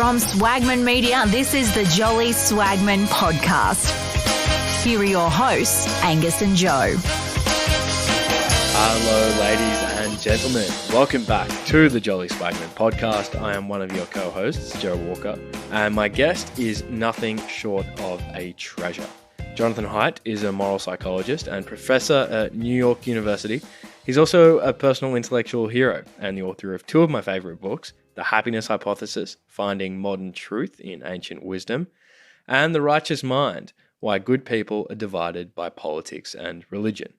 From Swagman Media, this is the Jolly Swagman Podcast. Here are your hosts, Angus and Joe. Hello, ladies and gentlemen. Welcome back to the Jolly Swagman Podcast. I am one of your co-hosts, Joe Walker, and my guest is nothing short of a treasure. Jonathan Haidt is a moral psychologist and professor at New York University. He's also a personal intellectual hero and the author of two of my favorite books, The Happiness Hypothesis, Finding Modern Truth in Ancient Wisdom, and The Righteous Mind, Why Good People Are Divided by Politics and Religion.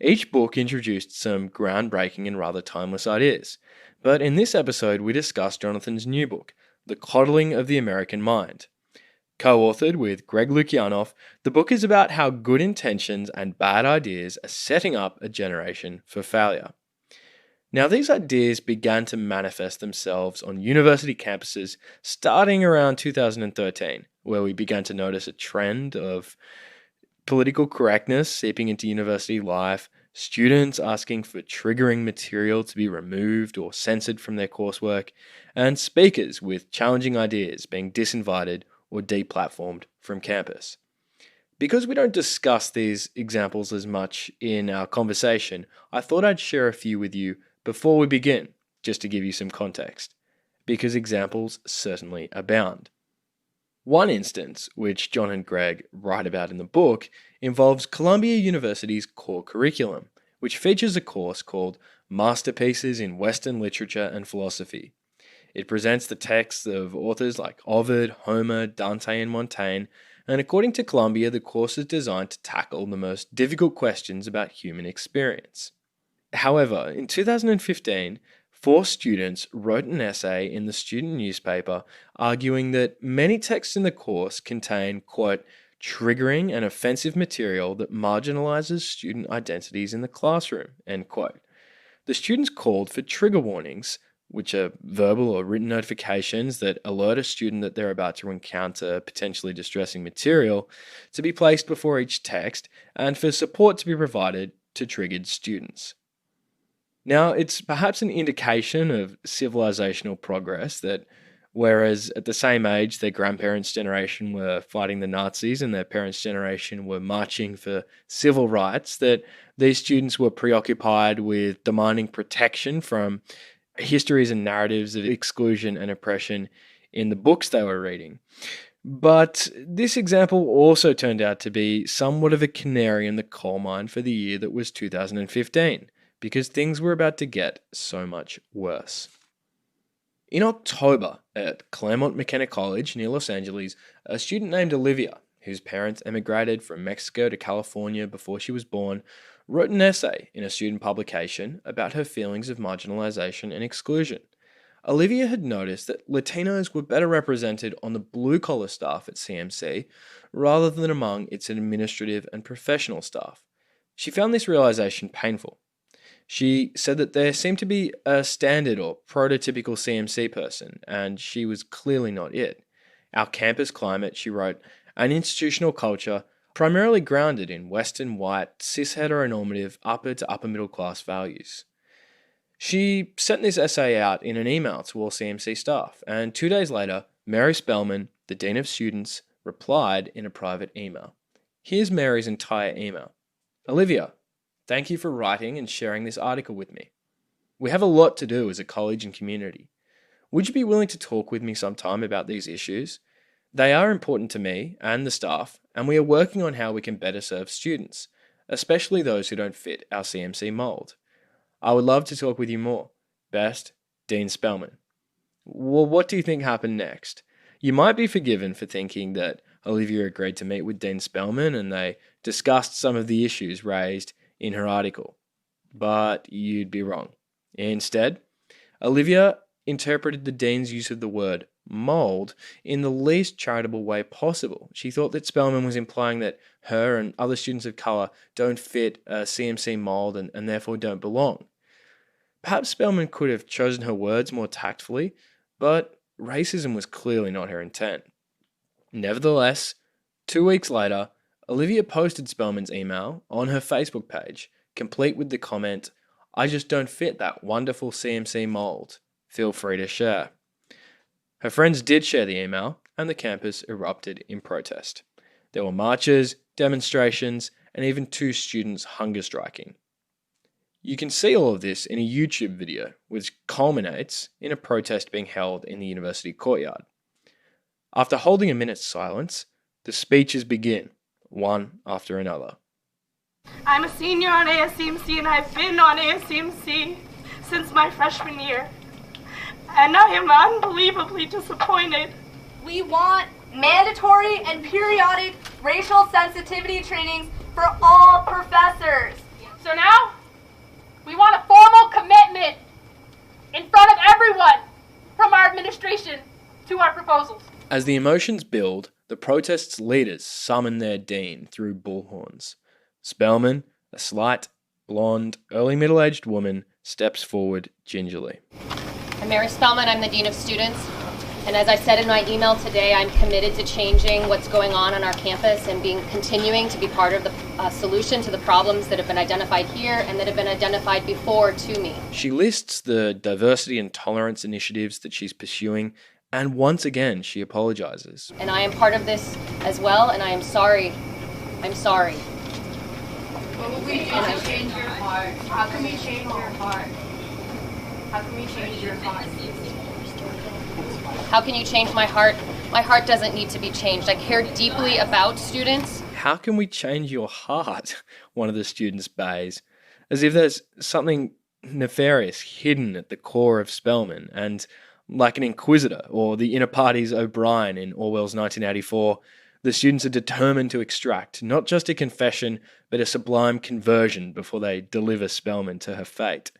Each book introduced some groundbreaking and rather timeless ideas, but in this episode we discuss Jonathan's new book, The Coddling of the American Mind. Co-authored with Greg Lukianoff, the book is about how good intentions and bad ideas are setting up a generation for failure. Now, these ideas began to manifest themselves on university campuses starting around 2013, where we began to notice a trend of political correctness seeping into university life, students asking for triggering material to be removed or censored from their coursework, and speakers with challenging ideas being disinvited or deplatformed from campus. Because we don't discuss these examples as much in our conversation, I thought I'd share a few with you before we begin, just to give you some context, because examples certainly abound. One instance, which John and Greg write about in the book, involves Columbia University's core curriculum, which features a course called Masterpieces in Western Literature and Philosophy. It presents the texts of authors like Ovid, Homer, Dante, and Montaigne, and according to Columbia, the course is designed to tackle the most difficult questions about human experience. However, in 2015, 4 students wrote an essay in the student newspaper arguing that many texts in the course contain, quote, triggering and offensive material that marginalizes student identities in the classroom, end quote. The students called for trigger warnings, which are verbal or written notifications that alert a student that they're about to encounter potentially distressing material, to be placed before each text, and for support to be provided to triggered students. Now, it's perhaps an indication of civilizational progress that whereas at the same age their grandparents' generation were fighting the Nazis and their parents' generation were marching for civil rights, that these students were preoccupied with demanding protection from histories and narratives of exclusion and oppression in the books they were reading. But this example also turned out to be somewhat of a canary in the coal mine for the year that was 2015. Because things were about to get so much worse. In October, at Claremont McKenna College near Los Angeles, a student named Olivia, whose parents emigrated from Mexico to California before she was born, wrote an essay in a student publication about her feelings of marginalization and exclusion. Olivia had noticed that Latinos were better represented on the blue-collar staff at CMC rather than among its administrative and professional staff. She found this realization painful. She said that there seemed to be a standard or prototypical CMC person, and she was clearly not it. Our campus climate, she wrote, an institutional culture primarily grounded in Western white, cis-heteronormative, upper to upper middle class values. She sent this essay out in an email to all CMC staff, and 2 days later, Mary Spellman, the Dean of Students, replied in a private email. Here's Mary's entire email. Olivia, thank you for writing and sharing this article with me. We have a lot to do as a college and community. Would you be willing to talk with me sometime about these issues? They are important to me and the staff, and we are working on how we can better serve students, especially those who don't fit our CMC mold. I would love to talk with you more. Best, Dean Spellman. Well, what do you think happened next? You might be forgiven for thinking that Olivia agreed to meet with Dean Spellman and they discussed some of the issues raised in her article, but you'd be wrong. Instead, Olivia interpreted the dean's use of the word mold in the least charitable way possible. She thought that Spellman was implying that her and other students of color don't fit a CMC mold and therefore don't belong. Perhaps Spellman could have chosen her words more tactfully, but racism was clearly not her intent. Nevertheless, 2 weeks later, Olivia posted Spellman's email on her Facebook page, complete with the comment, "I just don't fit that wonderful CMC mold. Feel free to share." Her friends did share the email, and the campus erupted in protest. There were marches, demonstrations, and even 2 students hunger striking. You can see all of this in a YouTube video, which culminates in a protest being held in the university courtyard. After holding a minute's silence, the speeches begin, one after another. I'm a senior on ASCMC, and I've been on ASCMC since my freshman year. And I am unbelievably disappointed. We want mandatory and periodic racial sensitivity trainings for all professors. So now, we want a formal commitment in front of everyone from our administration to our proposals. As the emotions build, the protest's leaders summon their dean through bullhorns. Spellman, a slight, blonde, early middle-aged woman, steps forward gingerly. I'm Mary Spellman, I'm the Dean of Students, and as I said in my email today, I'm committed to changing what's going on our campus and continuing to be part of the solution to the problems that have been identified here and that have been identified before to me. She lists the diversity and tolerance initiatives that she's pursuing, and once again, she apologizes. And I am part of this as well, and I am sorry. I'm sorry. What will we do to change your heart? How can we change your heart? How can we change your heart? How can you change my heart? My heart doesn't need to be changed. I care deeply about students. How can we change your heart? One of the students bays, as if there's something nefarious hidden at the core of Spellman, and like an inquisitor or the inner party's O'Brien in Orwell's 1984, the students are determined to extract not just a confession, but a sublime conversion before they deliver Spellman to her fate.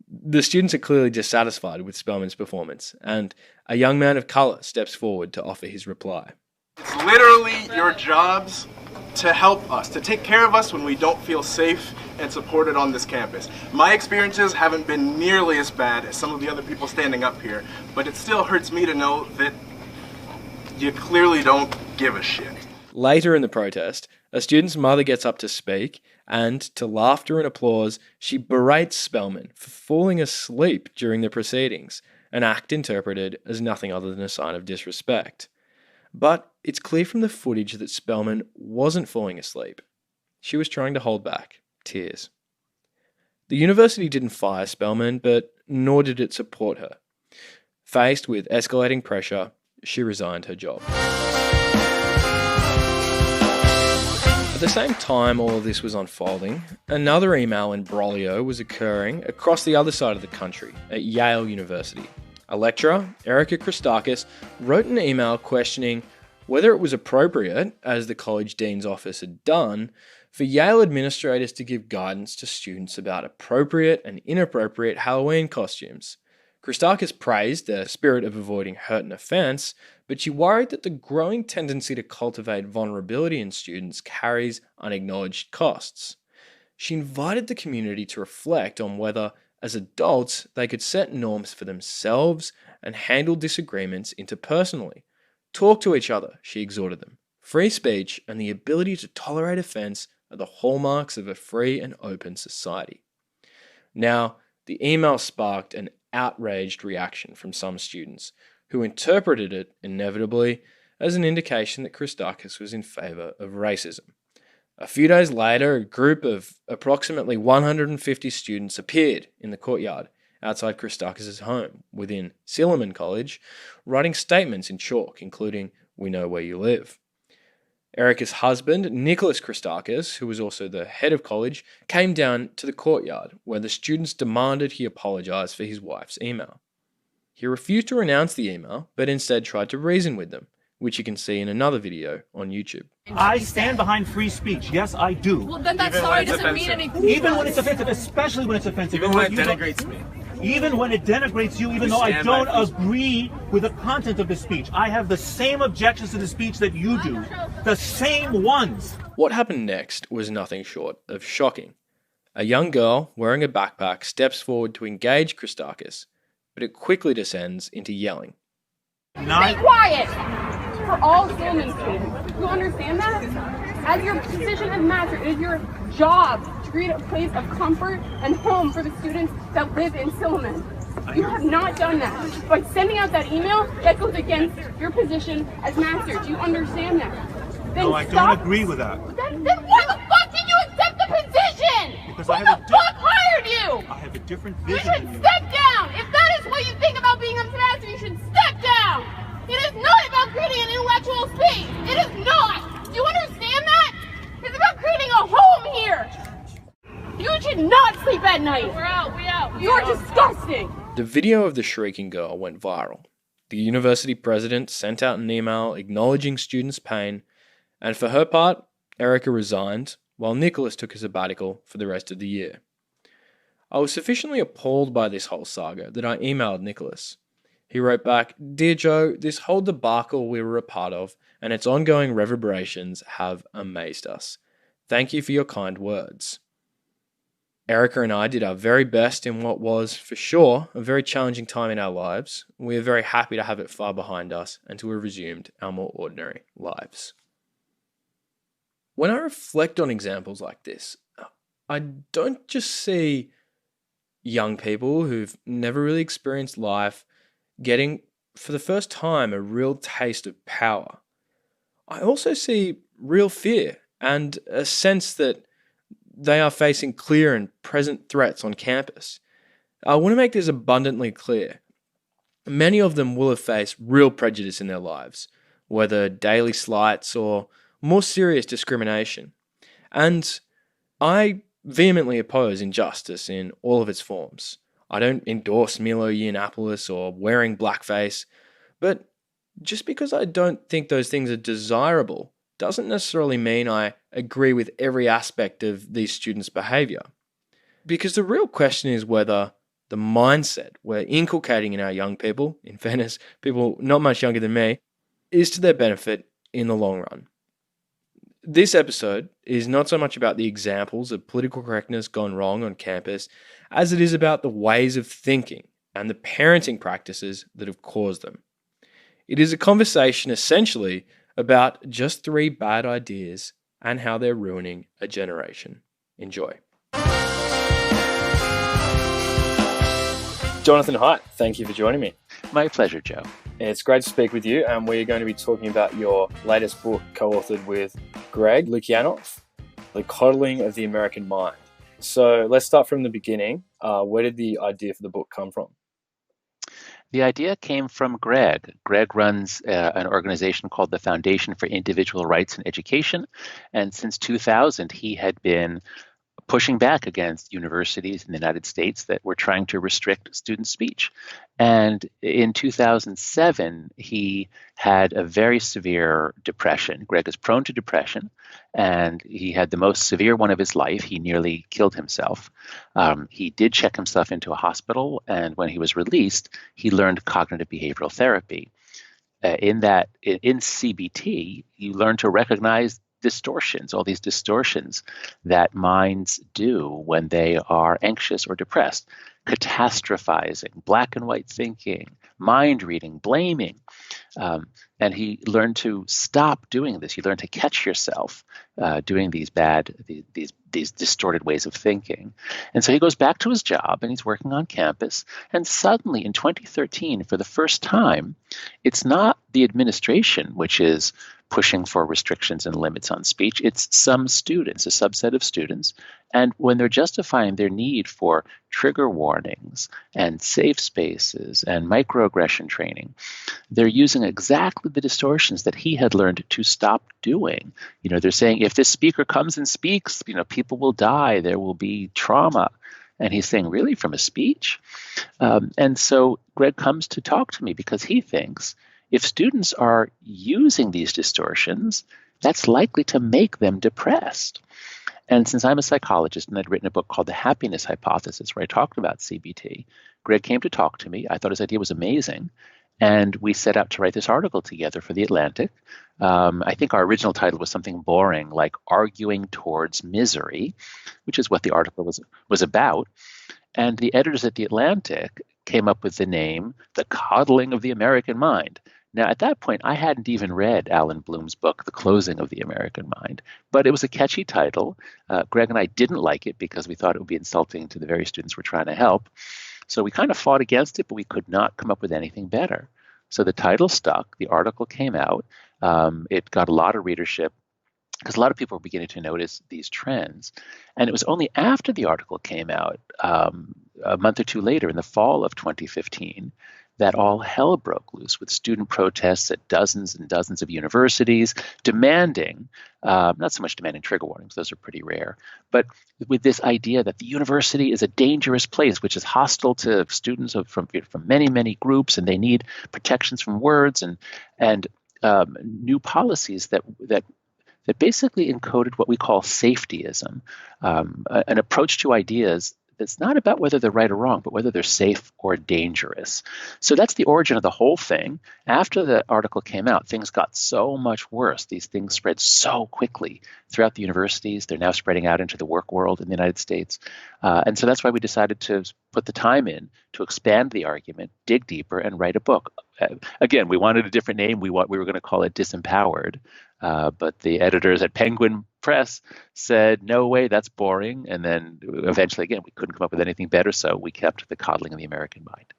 The students are clearly dissatisfied with Spellman's performance, and a young man of colour steps forward to offer his reply. It's literally your jobs to help us, to take care of us when we don't feel safe and supported on this campus. My experiences haven't been nearly as bad as some of the other people standing up here, but it still hurts me to know that you clearly don't give a shit. Later in the protest, a student's mother gets up to speak, and to laughter and applause, she berates Spellman for falling asleep during the proceedings, an act interpreted as nothing other than a sign of disrespect. But it's clear from the footage that Spellman wasn't falling asleep. She was trying to hold back tears. The university didn't fire Spellman, but nor did it support her. Faced with escalating pressure, she resigned her job. At the same time all of this was unfolding, another email imbroglio was occurring across the other side of the country at Yale University. A lecturer, Erica Christakis, wrote an email questioning whether it was appropriate, as the college dean's office had done, for Yale administrators to give guidance to students about appropriate and inappropriate Halloween costumes. Christakis praised the spirit of avoiding hurt and offence, but she worried that the growing tendency to cultivate vulnerability in students carries unacknowledged costs. She invited the community to reflect on whether, as adults, they could set norms for themselves and handle disagreements interpersonally. Talk to each other, she exhorted them. Free speech and the ability to tolerate offence are the hallmarks of a free and open society. Now, the email sparked an outraged reaction from some students, who interpreted it, inevitably, as an indication that Christakis was in favour of racism. A few days later, a group of approximately 150 students appeared in the courtyard outside Christakis' home within Silliman College, writing statements in chalk, including, "We know where you live." Erica's husband, Nicholas Christakis, who was also the head of college, came down to the courtyard, where the students demanded he apologise for his wife's email. He refused to renounce the email, but instead tried to reason with them, which you can see in another video on YouTube. I stand behind free speech. Yes, I do. Well, then that sorry doesn't mean anything. Even when it's offensive, especially when it's offensive. Even when it denigrates me. Even when it denigrates you, even though I don't agree with the content of the speech. I have the same objections to the speech that you do. The same ones. What happened next was nothing short of shocking. A young girl wearing a backpack steps forward to engage Christakis, but it quickly descends into yelling. Stay quiet! For all Silliman students. You understand that? As your position as master, it is your job to create a place of comfort and home for the students that live in Silliman. You have not done that. By sending out that email, that goes against your position as master. Do you understand that? Then No, I don't agree with that. Then why the fuck did you accept the position? Because Who I have the a fuck hired you? I have a different You vision should than you. step down. If that is what you think about being a master, you should step down. It is not about creating an intellectual space. It is not. Do you understand that? It's about creating a home here. You should not sleep at night. We're out. We out. You're disgusting. The video of the shrieking girl went viral. The university president sent out an email acknowledging students' pain, and for her part, Erica resigned, while Nicholas took a sabbatical for the rest of the year. I was sufficiently appalled by this whole saga that I emailed Nicholas. He wrote back, "Dear Joe, this whole debacle we were a part of and its ongoing reverberations have amazed us. Thank you for your kind words." Erica and I did our very best in what was, for sure, a very challenging time in our lives. We are very happy to have it far behind us and to have resumed our more ordinary lives. When I reflect on examples like this, I don't just see young people who've never really experienced life getting, for the first time, a real taste of power. I also see real fear and a sense that they are facing clear and present threats on campus. I want to make this abundantly clear. Many of them will have faced real prejudice in their lives, whether daily slights or more serious discrimination. And I vehemently oppose injustice in all of its forms. I don't endorse Milo Yiannopoulos or wearing blackface, but just because I don't think those things are desirable doesn't necessarily mean I agree with every aspect of these students' behavior. Because the real question is whether the mindset we're inculcating in our young people, in fairness, people not much younger than me, is to their benefit in the long run. This episode is not so much about the examples of political correctness gone wrong on campus as it is about the ways of thinking and the parenting practices that have caused them. It is a conversation essentially about just 3 bad ideas and how they're ruining a generation. Enjoy. Jonathan Haidt, thank you for joining me. My pleasure, Joe. It's great to speak with you, and we're going to be talking about your latest book co-authored with Greg Lukianoff, The Coddling of the American Mind. So let's start from the beginning. Where did the idea for the book come from? The idea came from Greg. Greg runs an organization called the Foundation for Individual Rights in Education. And since 2000, he had been pushing back against universities in the United States that were trying to restrict student speech. And in 2007, he had a very severe depression. Greg is prone to depression, and he had the most severe one of his life. He nearly killed himself. He did check himself into a hospital, and when he was released, he learned cognitive behavioral therapy. In CBT, you learn to recognize distortions, all these distortions that minds do when they are anxious or depressed. Catastrophizing, black and white thinking, mind reading, blaming. And he learned to stop doing this. You learn to catch yourself doing these distorted ways of thinking. And so he goes back to his job and he's working on campus. And suddenly in 2013, for the first time, it's not the administration which is pushing for restrictions and limits on speech. It's some students, a subset of students. And when they're justifying their need for trigger warnings and safe spaces and microaggression training, they're using exactly the distortions that he had learned to stop doing. You know, they're saying if this speaker comes and speaks, people will die, there will be trauma. And he's saying, really, from a speech? And so Greg comes to talk to me because he thinks if students are using these distortions, that's likely to make them depressed. And since I'm a psychologist and I'd written a book called The Happiness Hypothesis, where I talked about CBT, Greg came to talk to me. I thought his idea was amazing. And we set out to write this article together for The Atlantic. I think our original title was something boring like Arguing Towards Misery, which is what the article was about. And the editors at The Atlantic came up with the name, The Coddling of the American Mind. Now, at that point, I hadn't even read Alan Bloom's book, The Closing of the American Mind, but it was a catchy title. Greg and I didn't like it because we thought it would be insulting to the very students we're trying to help. So we kind of fought against it, but we could not come up with anything better. So the title stuck. The article came out. It got a lot of readership because a lot of people were beginning to notice these trends. And it was only after the article came out, a month or two later, in the fall of 2015, that all hell broke loose with student protests at dozens and dozens of universities demanding, not so much demanding trigger warnings, those are pretty rare, but with this idea that the university is a dangerous place, which is hostile to students from many, many groups, and they need protections from words and new policies that basically encoded what we call safetyism, an approach to ideas that's not about whether they're right or wrong, but whether they're safe or dangerous. So that's the origin of the whole thing. After the article came out, things got so much worse. These things spread so quickly throughout the universities. They're now spreading out into the work world in the United States. And so that's why we decided to put the time in to expand the argument, dig deeper, and write a book. Again, we wanted a different name. We were going to call it Disempowered. But the editors at Penguin Press said, no way, that's boring. And then eventually, again, we couldn't come up with anything better, so we kept the Coddling of the American Mind.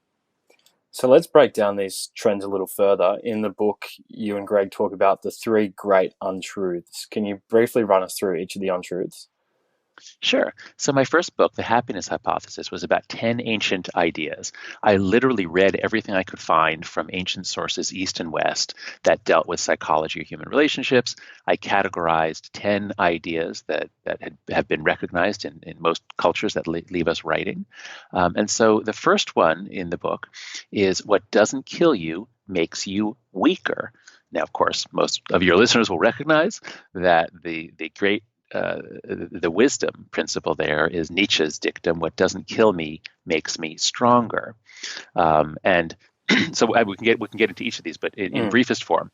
So let's break down these trends a little further. In the book, you and Greg talk about the three great untruths. Can you briefly run us through each of the untruths? Sure. So my first book, The Happiness Hypothesis, was about 10 ancient ideas. I literally read everything I could find from ancient sources, East and West, that dealt with psychology or human relationships. I categorized 10 ideas that have been recognized in most cultures that leave us writing. And so the first one in the book is what doesn't kill you makes you weaker. Now, of course, most of your listeners will recognize that the wisdom principle there is Nietzsche's dictum: what doesn't kill me makes me stronger. And so we can get into each of these, but in briefest form,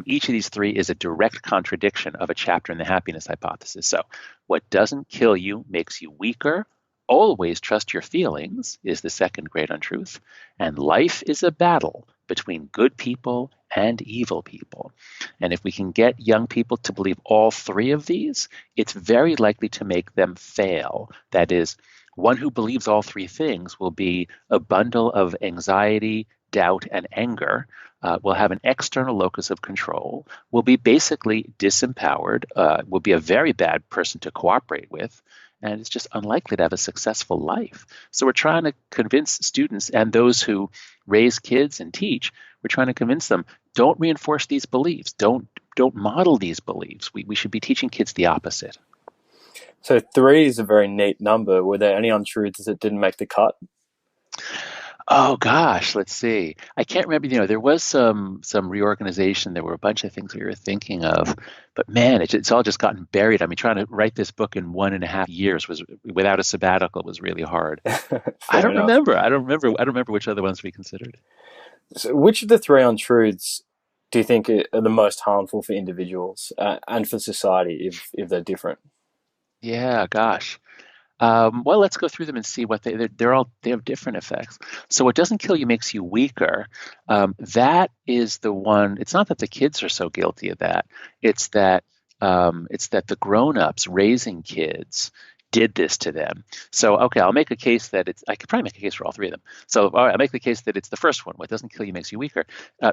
each of these three is a direct contradiction of a chapter in the happiness hypothesis. So what doesn't kill you makes you weaker. Always trust your feelings is the second great untruth. And life is a battle between good people and evil people. And if we can get young people to believe all three of these, it's very likely to make them fail. That is, one who believes all three things will be a bundle of anxiety, doubt, and anger, will have an external locus of control, will be basically disempowered, will be a very bad person to cooperate with, and it's just unlikely to have a successful life. So we're trying to convince students and those who raise kids and teach, we're trying to convince them, don't reinforce these beliefs. Don't model these beliefs. We should be teaching kids the opposite. So 3 is a very neat number. Were there any untruths that didn't make the cut? Oh gosh, let's see. I can't remember. There was some reorganization. There were a bunch of things we were thinking of, but man, it's all just gotten buried. I mean, trying to write this book in 1.5 years was, without a sabbatical, was really hard. I don't remember which other ones we considered. So which of the 3 untruths do you think are the most harmful for individuals and for society if they're different? Yeah, gosh. Well, let's go through them and see what they have different effects. So what doesn't kill you makes you weaker. That is the one. It's not that the kids are so guilty of that. It's that the grown-ups raising kids did this to them. So, okay, I'll make a case that I could probably make a case for all 3 of them. So, all right, I'll make the case that it's the first one. What doesn't kill you makes you weaker.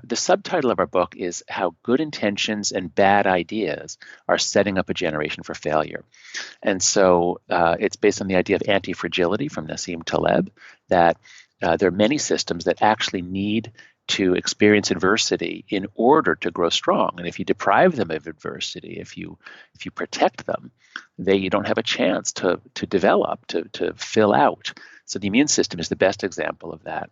The subtitle of our book is How Good Intentions and Bad Ideas Are Setting Up a Generation for Failure. And so it's based on the idea of antifragility from Nassim Taleb, that there are many systems that actually need to experience adversity in order to grow strong. And if you deprive them of adversity, if you protect them, you don't have a chance to develop, to fill out. So the immune system is the best example of that.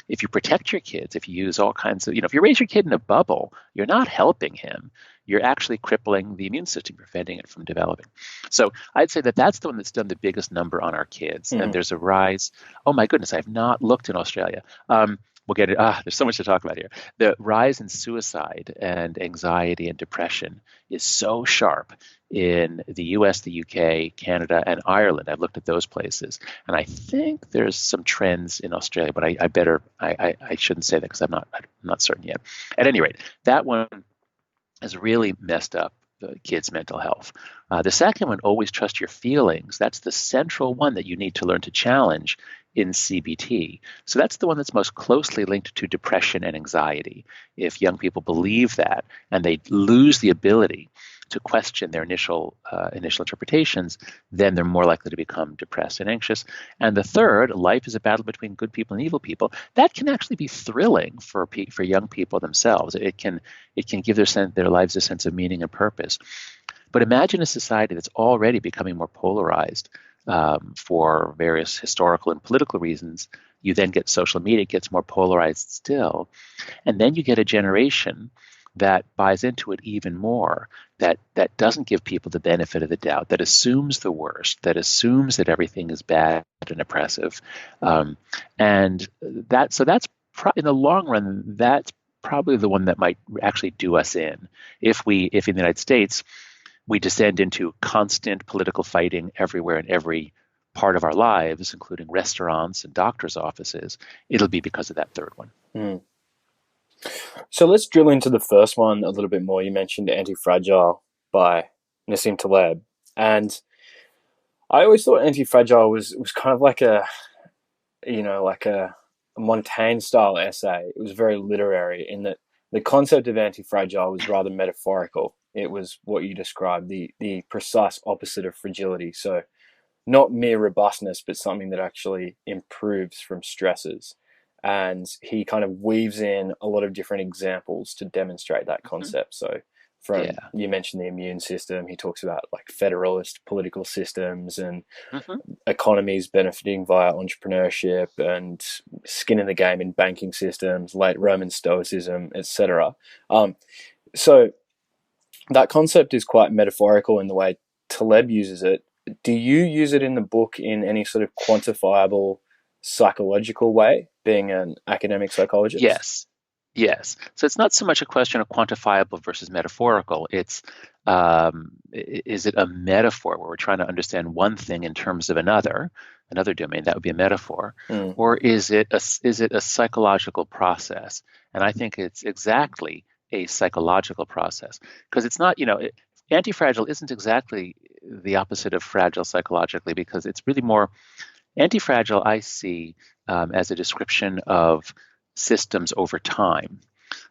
If you protect your kids, if you use all kinds of, if you raise your kid in a bubble, you're not helping him. You're actually crippling the immune system, preventing it from developing. So I'd say that's the one that's done the biggest number on our kids. And there's a rise. Oh my goodness, I've not looked in Australia. We'll get it. There's so much to talk about here. The rise in suicide and anxiety and depression is so sharp in the US, the UK, Canada, and Ireland. I've looked at those places. And I think there's some trends in Australia, but I shouldn't say that because I'm not certain yet. At any rate, that one has really messed up the kids' mental health. The second one, always trust your feelings. That's the central one that you need to learn to challenge in CBT. So that's the one that's most closely linked to depression and anxiety. If young people believe that and they lose the ability to question their initial interpretations, then they're more likely to become depressed and anxious. And the third, life is a battle between good people and evil people. That can actually be thrilling for young people themselves. It can give their lives a sense of meaning and purpose. But imagine a society that's already becoming more polarized for various historical and political reasons. You then get social media, it gets more polarized still. And then you get a generation that buys into it even more, that doesn't give people the benefit of the doubt, that assumes the worst, that assumes that everything is bad and oppressive. And that's in the long run, that's probably the one that might actually do us in. If in the United States, we descend into constant political fighting everywhere in every part of our lives, including restaurants and doctors' offices, it'll be because of that third one. Mm. So let's drill into the first one a little bit more. You mentioned Antifragile by Nassim Taleb. And I always thought Antifragile was kind of like a Montaigne-style essay. It was very literary in that the concept of antifragile was rather metaphorical. It was what you described, the precise opposite of fragility. So not mere robustness, but something that actually improves from stresses. And he kind of weaves in a lot of different examples to demonstrate that concept. So you mentioned the immune system, he talks about like federalist political systems and economies benefiting via entrepreneurship and skin in the game in banking systems, late Roman Stoicism, etc. So that concept is quite metaphorical in the way Taleb uses it. Do you use it in the book in any sort of quantifiable psychological way, being an academic psychologist? Yes. So it's not so much a question of quantifiable versus metaphorical. It's is it a metaphor where we're trying to understand one thing in terms of another domain? That would be a metaphor. Or is it a psychological process? And I think it's exactly a psychological process, because it's not, antifragile isn't exactly the opposite of fragile psychologically, because it's really more antifragile I see as a description of systems over time.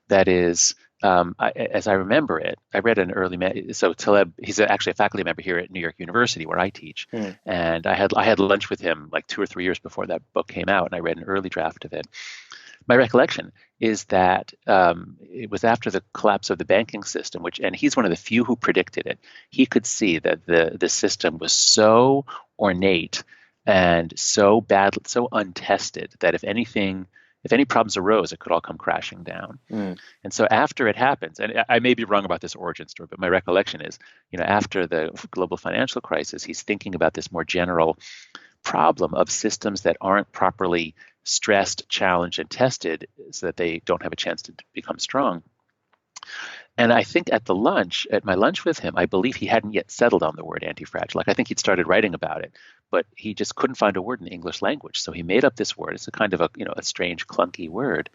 That is, as I remember it, I read an early, so Taleb, he's actually a faculty member here at New York University where I teach, and I had lunch with him like 2 or 3 years before that book came out, and I read an early draft of it. My recollection is that it was after the collapse of the banking system, and he's one of the few who predicted it. He could see that the system was so ornate and so bad, so untested that if any problems arose, it could all come crashing down. And so after it happens, and I may be wrong about this origin story, but my recollection is, after the global financial crisis, he's thinking about this more general problem of systems that aren't properly stressed, challenged, and tested so that they don't have a chance to become strong. And I think at my lunch with him, I believe he hadn't yet settled on the word antifragile. Like, I think he'd started writing about it, but he just couldn't find a word in the English language. So he made up this word. It's a kind of a strange, clunky word.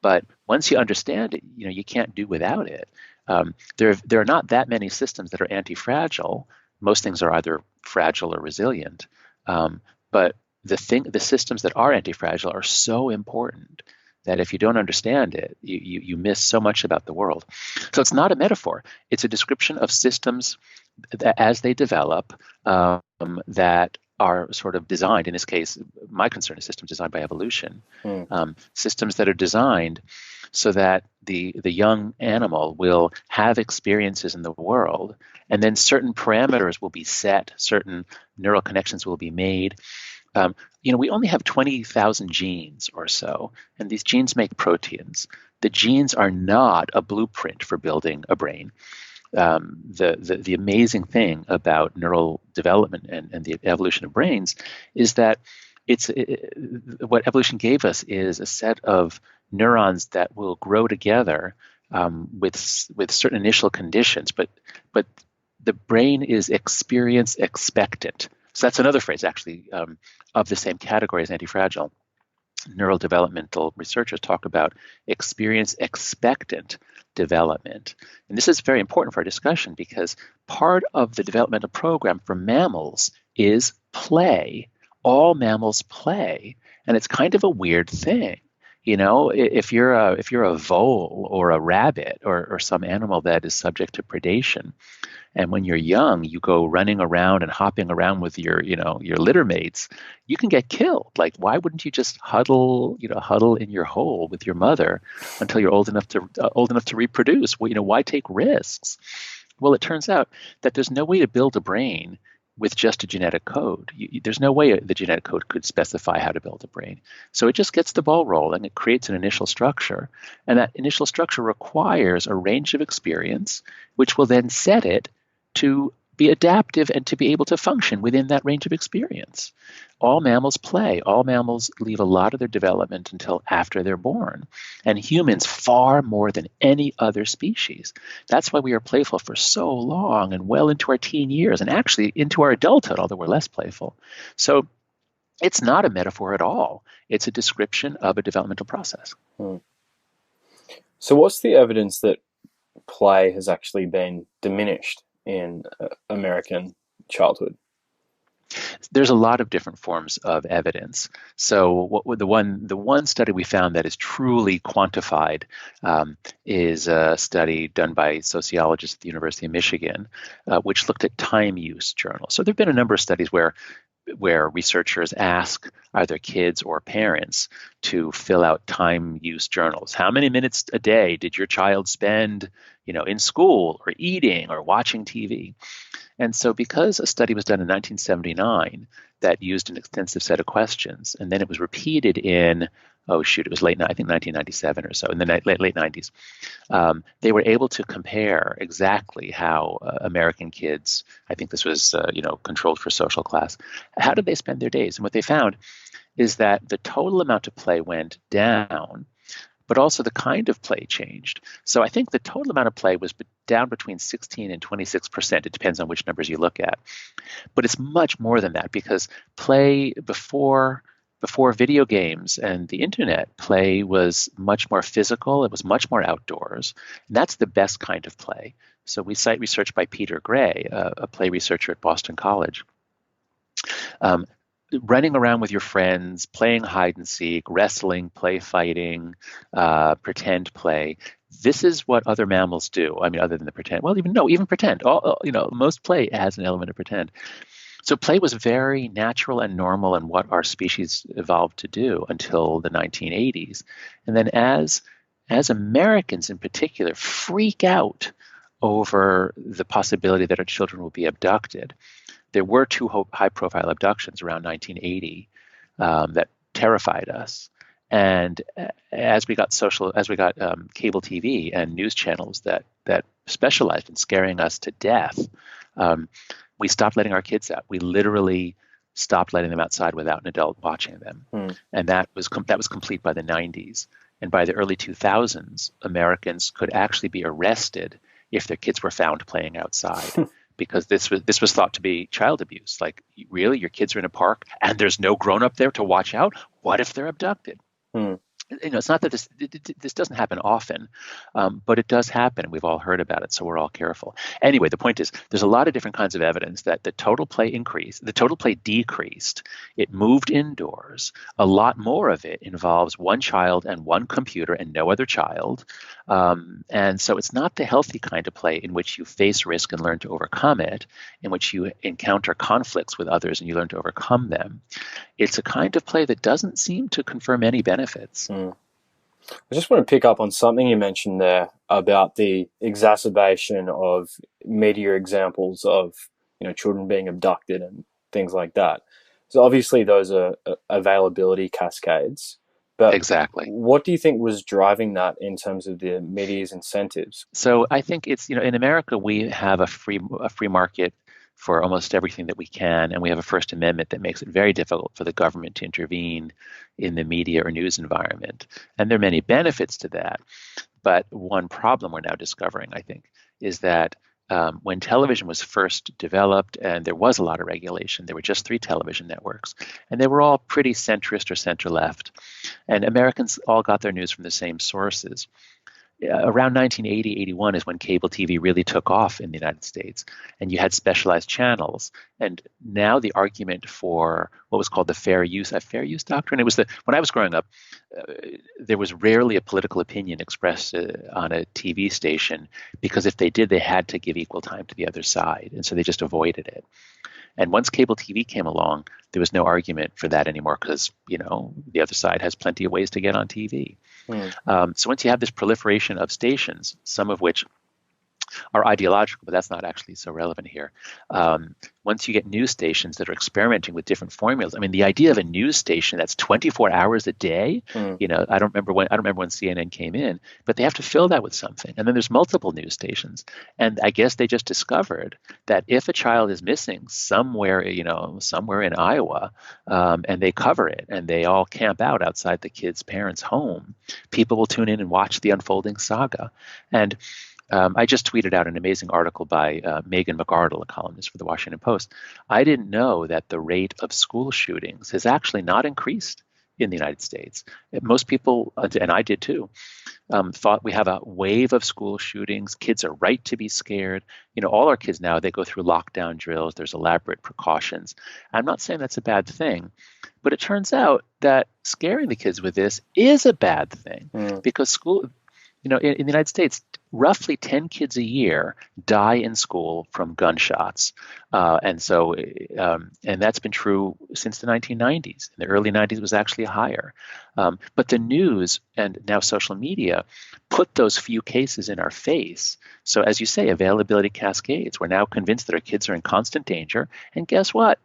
But once you understand it, you can't do without it. There are not that many systems that are antifragile. Most things are either fragile or resilient. But the systems that are antifragile are so important that if you don't understand it, you miss so much about the world. So it's not a metaphor. It's a description of systems that, as they develop, that are sort of designed. In this case, my concern is systems designed by evolution. Systems that are designed so that the young animal will have experiences in the world, and then certain parameters will be set, certain neural connections will be made. We only have 20,000 genes or so, and these genes make proteins. The genes are not a blueprint for building a brain. The amazing thing about neural development and the evolution of brains is that what evolution gave us is a set of neurons that will grow together with certain initial conditions, but the brain is experience expectant. So that's another phrase, actually, of the same category as antifragile. neurodevelopmental researchers talk about experience expectant development. And this is very important for our discussion because part of the developmental program for mammals is play. All mammals play, and it's kind of a weird thing. You know, if you're a vole or a rabbit or some animal that is subject to predation, and when you're young, you go running around and hopping around with your litter mates, you can get killed. Like, why wouldn't you just huddle in your hole with your mother until you're old enough to reproduce? Well, why take risks? Well, it turns out that there's no way to build a brain with just a genetic code. There's no way the genetic code could specify how to build a brain. So it just gets the ball rolling. It creates an initial structure. And that initial structure requires a range of experience, which will then set it to be adaptive and to be able to function within that range of experience. All mammals play. All mammals leave a lot of their development until after they're born. And humans far more than any other species. That's why we are playful for so long and well into our teen years and actually into our adulthood, although we're less playful. So it's not a metaphor at all. It's a description of a developmental process. So what's the evidence that play has actually been diminished in American childhood? There's a lot of different forms of evidence. So the one study we found that is truly quantified is a study done by sociologists at the University of Michigan, which looked at time use journals. So there have been a number of studies where researchers ask either kids or parents to fill out time use journals. How many minutes a day did your child spend, in school or eating or watching TV? And so because a study was done in 1979 that used an extensive set of questions, and then it was repeated in, it was I think 1997 or so, in the late 90s, they were able to compare exactly how American kids, I think this was, controlled for social class, how did they spend their days? And what they found is that the total amount of play went down, but also the kind of play changed. So I think the total amount of play was down between 16 and 26%. It depends on which numbers you look at. But it's much more than that because play before video games and the internet, play was much more physical. It was much more outdoors. And that's the best kind of play. So we cite research by Peter Gray, a play researcher at Boston College. Running around with your friends, playing hide and seek, wrestling, play fighting, pretend play. This is what other mammals do. I mean, other than the pretend. Well, even pretend. Most play has an element of pretend. So play was very natural and normal and what our species evolved to do until the 1980s. And then as Americans in particular freak out over the possibility that our children will be abducted, there were two high-profile abductions around 1980 that terrified us. And as we got cable TV and news channels that specialized in scaring us to death, we stopped letting our kids out. We literally stopped letting them outside without an adult watching them, and that was complete by the 90s. And by the early 2000s, Americans could actually be arrested if their kids were found playing outside. Because this was thought to be child abuse. Like, really, your kids are in a park and there's no grown-up there to watch out? What if they're abducted? It's not that this doesn't happen often, but it does happen. We've all heard about it, so we're all careful. Anyway, the point is, there's a lot of different kinds of evidence that the total play decreased. It moved indoors. A lot more of it involves one child and one computer and no other child. And so it's not the healthy kind of play in which you face risk and learn to overcome it, in which you encounter conflicts with others and you learn to overcome them. It's a kind of play that doesn't seem to confer many benefits. I just want to pick up on something you mentioned there about the exacerbation of media examples of, children being abducted and things like that. So obviously those are availability cascades. But exactly. What do you think was driving that in terms of the media's incentives? So I think it's, in America, we have a free market for almost everything that we can, and we have a First Amendment that makes it very difficult for the government to intervene in the media or news environment. And there are many benefits to that. But one problem we're now discovering, I think, is that when television was first developed, and there was a lot of regulation, there were just 3 television networks, and they were all pretty centrist or center-left. And Americans all got their news from the same sources. Around 1980, 81 is when cable TV really took off in the United States, and you had specialized channels. And now the argument for what was called the fair use doctrine, it was when I was growing up, there was rarely a political opinion expressed on a TV station, because if they did, they had to give equal time to the other side, and so they just avoided it. And once cable TV came along, there was no argument for that anymore, because, the other side has plenty of ways to get on TV. So once you have this proliferation of stations, some of which are ideological, but that's not actually so relevant here. Once you get news stations that are experimenting with different formulas, I mean, the idea of a news station that's 24 hours a day, I don't remember when CNN came in, but they have to fill that with something. And then there's multiple news stations, and I guess they just discovered that if a child is missing somewhere in Iowa, and they cover it, and they all camp out outside the kid's parents' home, people will tune in and watch the unfolding saga. And I just tweeted out an amazing article by Megan McArdle, a columnist for the Washington Post. I didn't know that the rate of school shootings has actually not increased in the United States. Most people, and I did too, thought we have a wave of school shootings. Kids are right to be scared. All our kids now, they go through lockdown drills. There's elaborate precautions. I'm not saying that's a bad thing, but it turns out that scaring the kids with this is a bad thing, because school, in the United States, roughly 10 kids a year die in school from gunshots. And that's been true since the 1990s. In the early 90s, it was actually higher. But the news and now social media put those few cases in our face. So as you say, availability cascades. We're now convinced that our kids are in constant danger. And guess what?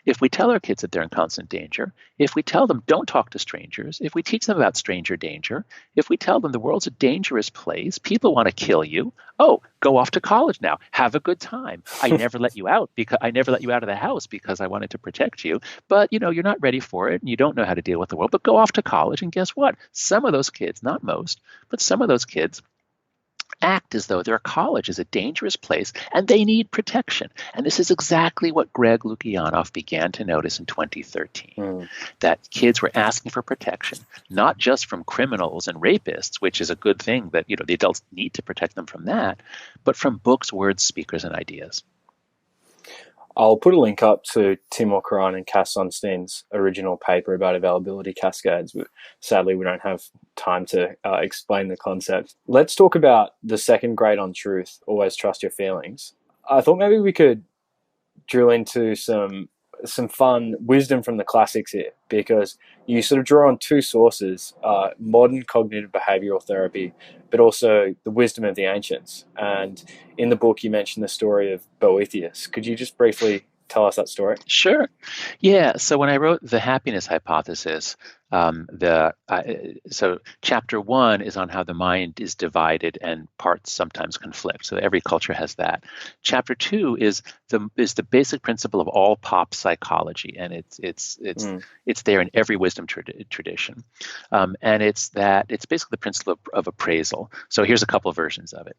If we tell our kids that they're in constant danger, if we tell them don't talk to strangers, if we teach them about stranger danger, if we tell them the world's a dangerous place, people want to kill you. Oh, go off to college now. Have a good time. I never let you out of the house because I wanted to protect you. But you're not ready for it and you don't know how to deal with the world. But go off to college, and guess what? Some of those kids, not most, but some of those kids act as though their college is a dangerous place and they need protection. And this is exactly what Greg Lukianoff began to notice in 2013, that kids were asking for protection, not just from criminals and rapists, which is a good thing that the adults need to protect them from that, but from books, words, speakers, and ideas. I'll put a link up to Tim O'Karan and Cass Sunstein's original paper about availability cascades, but sadly we don't have time to explain the concept. Let's talk about the second great untruth, always trust your feelings. I thought maybe we could drill into some fun wisdom from the classics here, because you sort of draw on 2 sources, modern cognitive behavioral therapy, but also the wisdom of the ancients. And in the book, you mentioned the story of Boethius. Could you just briefly tell us that story? Sure. Yeah. So when I wrote The Happiness Hypothesis, so chapter 1 is on how the mind is divided and parts sometimes conflict. So every culture has that. Chapter 2 is the basic principle of all pop psychology, and it's there in every wisdom tradition, and it's basically the principle of appraisal. So here's a couple of versions of it.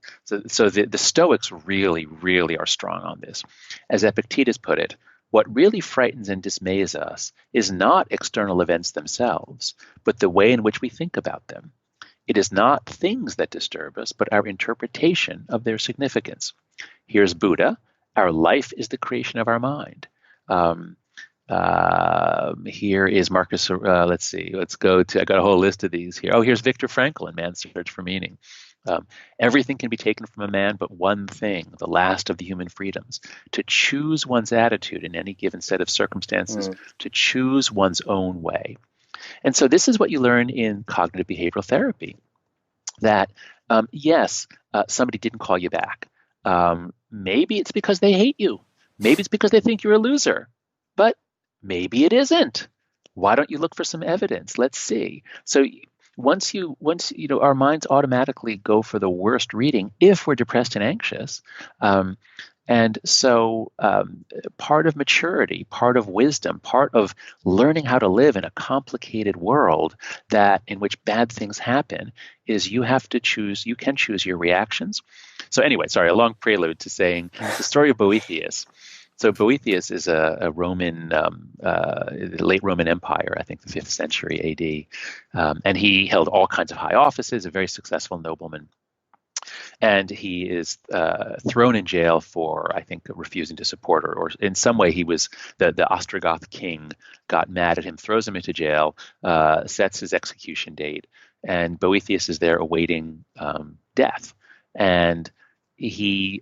So the Stoics really, really are strong on this. As Epictetus put it, what really frightens and dismays us is not external events themselves, but the way in which we think about them. It is not things that disturb us, but our interpretation of their significance. Here's Buddha. Our life is the creation of our mind. Here is Marcus. Let's see. Let's go to. I got a whole list of these here. Oh, here's Viktor Frankl in Man's Search for Meaning. Everything can be taken from a man but one thing, the last of the human freedoms, to choose one's attitude in any given set of circumstances, to choose one's own way. And so this is what you learn in cognitive behavioral therapy, that yes, somebody didn't call you back. Maybe it's because they hate you. Maybe it's because they think you're a loser, but maybe it isn't. Why don't you look for some evidence? Let's see. So once our minds automatically go for the worst reading if we're depressed and anxious, And so part of maturity, part of wisdom, part of learning how to live in a complicated world in which bad things happen is you can choose your reactions. So anyway, sorry, a long prelude to saying the story of Boethius. So Boethius is a Roman, late Roman Empire, I think the 5th century AD. And he held all kinds of high offices, a very successful nobleman. And he is thrown in jail for, I think, refusing to support or in some way he was, the Ostrogoth king got mad at him, throws him into jail, sets his execution date, and Boethius is there awaiting death. And he,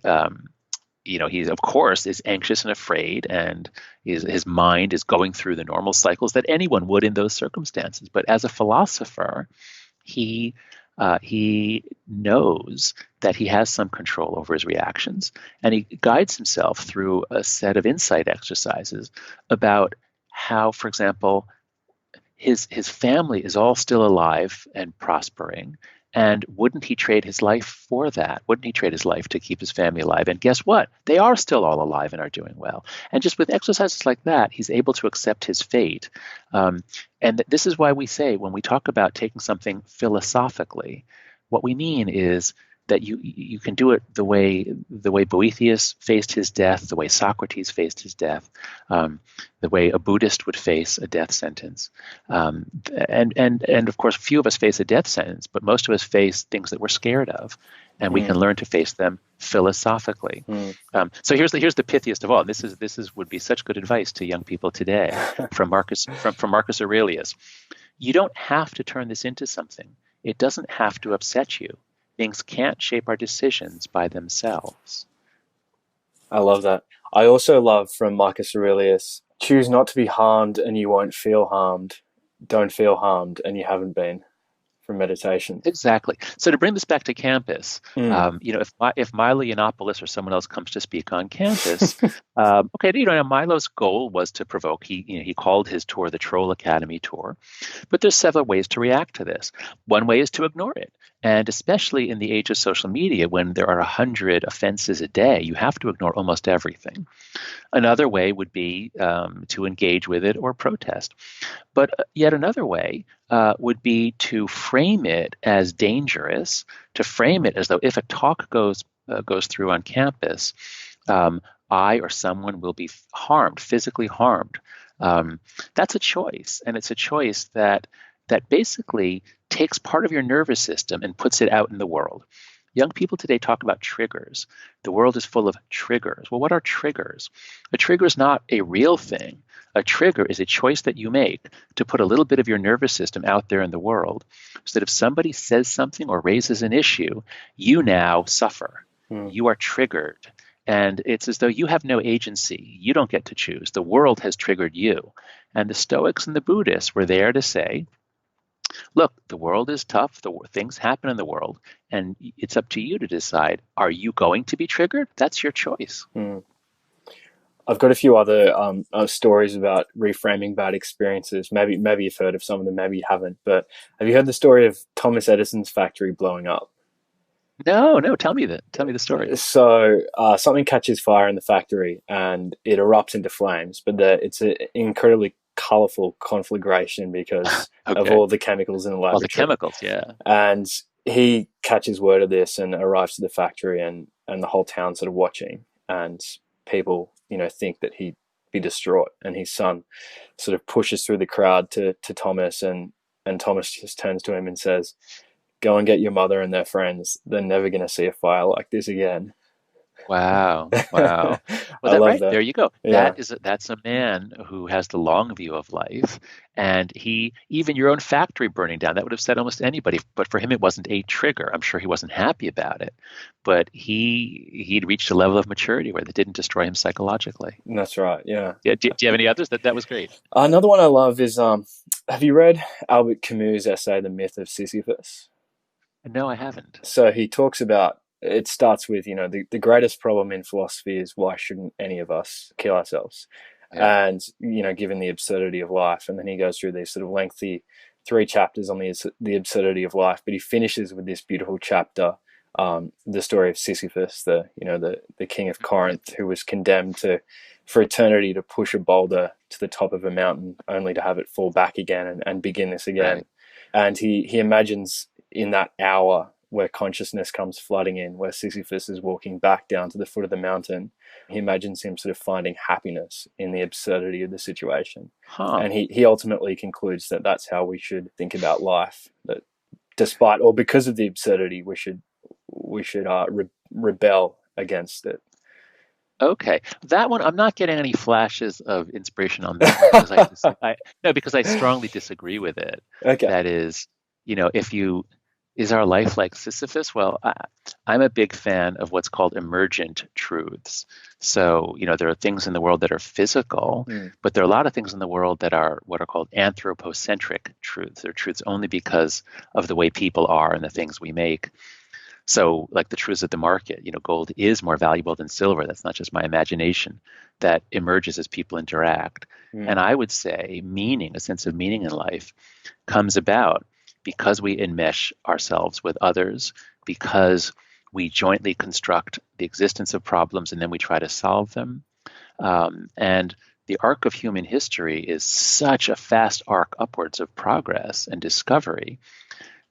he of course is anxious and afraid, and his mind is going through the normal cycles that anyone would in those circumstances. But as a philosopher, he knows that he has some control over his reactions, and he guides himself through a set of insight exercises about how, for example, his family is all still alive and prospering, and wouldn't he trade his life for that? Wouldn't he trade his life to keep his family alive? And guess what? They are still all alive and are doing well. And just with exercises like that, he's able to accept his fate. And this is why we say, when we talk about taking something philosophically, what we mean is that you can do it the way Boethius faced his death, the way Socrates faced his death, the way a Buddhist would face a death sentence, and of course, few of us face a death sentence, but most of us face things that we're scared of, and we can learn to face them philosophically. So here's the pithiest of all. This would be such good advice to young people today from Marcus Aurelius. You don't have to turn this into something. It doesn't have to upset you. Things can't shape our decisions by themselves. I love that. I also love from Marcus Aurelius, choose not to be harmed and you won't feel harmed. Don't feel harmed and you haven't been, from meditation. Exactly. So to bring this back to campus, if Milo Yiannopoulos or someone else comes to speak on campus, Milo's goal was to provoke. He called his tour the Troll Academy tour, but there's several ways to react to this. One way is to ignore it. And especially in the age of social media, when there are 100 offenses a day, you have to ignore almost everything. Another way would be to engage with it or protest. But yet another way would be to frame it as dangerous, to frame it as though if a talk goes through on campus, I or someone will be harmed, physically harmed. That's a choice, and it's a choice that basically takes part of your nervous system and puts it out in the world. Young people today talk about triggers. The world is full of triggers. Well, what are triggers? A trigger is not a real thing. A trigger is a choice that you make to put a little bit of your nervous system out there in the world, so that if somebody says something or raises an issue, you now suffer. You are triggered. And it's as though you have no agency. You don't get to choose. The world has triggered you. And the Stoics and the Buddhists were there to say, look, the world is tough. Things happen in the world, and it's up to you to decide, are you going to be triggered? That's your choice. I've got a few other stories about reframing bad experiences. Maybe you've heard of some of them, maybe you haven't. But have you heard the story of Thomas Edison's factory blowing up? No, tell me the story. So something catches fire in the factory and it erupts into flames, but it's an incredibly colorful conflagration because of all the chemicals in the laboratory. All the chemicals, yeah. And he catches word of this and arrives to the factory, and the whole town's sort of watching, and people, think that he'd be distraught, and his son sort of pushes through the crowd to Thomas, and Thomas just turns to him and says, go and get your mother and their friends. They're never going to see a fire like this again. Wow. Well, that. There you go. Yeah. That's a man who has the long view of life, and even your own factory burning down, that would have said almost anybody, but for him it wasn't a trigger. I'm sure he wasn't happy about it, but he'd reached a level of maturity where that didn't destroy him psychologically. That's right. Yeah. Do you have any others? That was great. Another one I love is have you read Albert Camus' essay The Myth of Sisyphus? No, I haven't. So he talks about, it starts with, the greatest problem in philosophy is why shouldn't any of us kill ourselves? Yeah. And, given the absurdity of life. And then he goes through these sort of lengthy 3 chapters on the absurdity of life. But he finishes with this beautiful chapter the story of Sisyphus, the king of Corinth, who was condemned for eternity to push a boulder to the top of a mountain, only to have it fall back again and begin this again. Right. And he imagines in that hour where consciousness comes flooding in, where Sisyphus is walking back down to the foot of the mountain, he imagines him sort of finding happiness in the absurdity of the situation. And he ultimately concludes that that's how we should think about life, that despite or because of the absurdity, we should rebel against it. Okay, that one I'm not getting any flashes of inspiration on that one because I strongly disagree with it. Okay, that is, is our life like Sisyphus? Well, I'm a big fan of what's called emergent truths. So, there are things in the world that are physical, but there are a lot of things in the world that are what are called anthropocentric truths. They're truths only because of the way people are and the things we make. So, like the truths of the market, gold is more valuable than silver. That's not just my imagination. That emerges as people interact. And I would say a sense of meaning in life, comes about because we enmesh ourselves with others, because we jointly construct the existence of problems and then we try to solve them. And the arc of human history is such a fast arc upwards of progress and discovery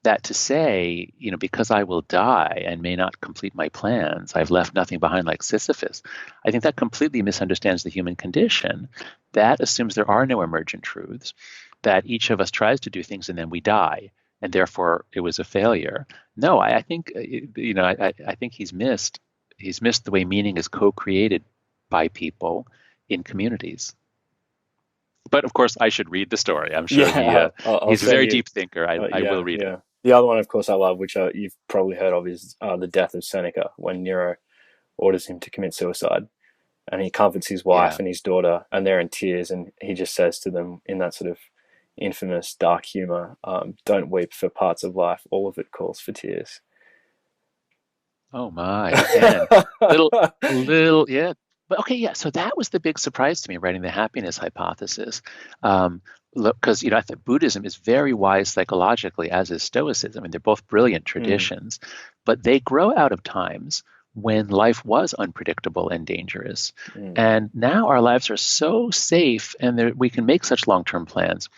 that to say, because I will die and may not complete my plans, I've left nothing behind like Sisyphus, I think that completely misunderstands the human condition. That assumes there are no emergent truths, that each of us tries to do things and then we die, and therefore it was a failure. No, I think, I think he's missed the way meaning is co-created by people in communities. But of course, I should read the story. I'm sure he's a very deep thinker. I will read it. The other one, of course, I love, which you've probably heard of, is the death of Seneca, when Nero orders him to commit suicide. And he comforts his wife and his daughter, and they're in tears. And he just says to them in that sort of infamous dark humor, don't weep for parts of life. All of it calls for tears. Oh, my. Man. little, yeah. But okay, yeah. So that was the big surprise to me, writing the happiness hypothesis. Because I think Buddhism is very wise psychologically, as is Stoicism. I mean, they're both brilliant traditions, but they grow out of times when life was unpredictable and dangerous. And now our lives are so safe, and we can make such long-term plans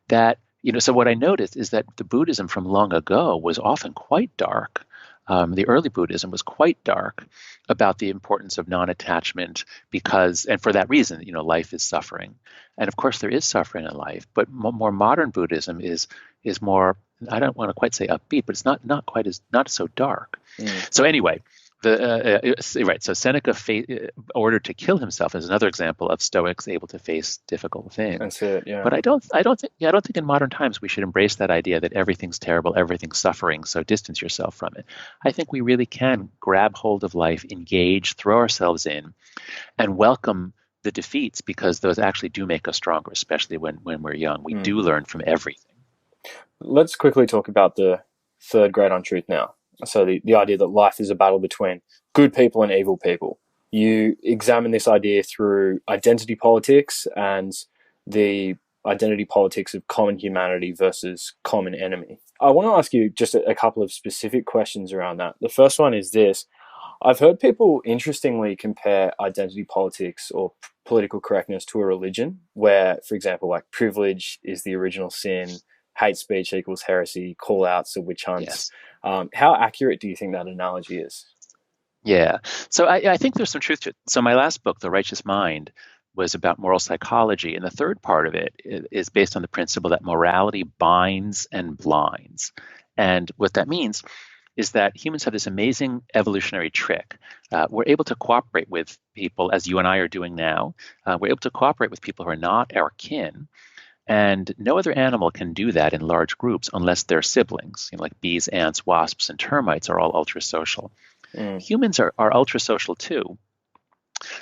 that So what I noticed is that the Buddhism from long ago was often quite dark. The early Buddhism was quite dark about the importance of non-attachment and for that reason, life is suffering. And of course there is suffering in life, but more modern Buddhism is more, I don't want to quite say upbeat, but it's not so dark. So anyway, so Seneca ordered to kill himself is another example of Stoics able to face difficult things. That's it, yeah. But I don't think in modern times we should embrace that idea that everything's terrible, everything's suffering, so distance yourself from it. I think we really can grab hold of life, engage, throw ourselves in, and welcome the defeats, because those actually do make us stronger, especially when we're young. We do learn from everything. Let's quickly talk about the third great untruth now. So the idea that life is a battle between good people and evil people. You examine this idea through identity politics and the identity politics of common humanity versus common enemy. I want to ask you just a couple of specific questions around that. The first one is this. I've heard people interestingly compare identity politics or political correctness to a religion, where, for example, like privilege is the original sin, hate speech equals heresy, call-outs are witch hunts. Yes. How accurate do you think that analogy is? Yeah. So I think there's some truth to it. So my last book, The Righteous Mind, was about moral psychology. And the third part of it is based on the principle that morality binds and blinds. And what that means is that humans have this amazing evolutionary trick. We're able to cooperate with people, as you and I are doing now. We're able to cooperate with people who are not our kin. And no other animal can do that in large groups unless they're siblings. Like bees, ants, wasps, and termites are all ultra-social. Humans are ultra-social too,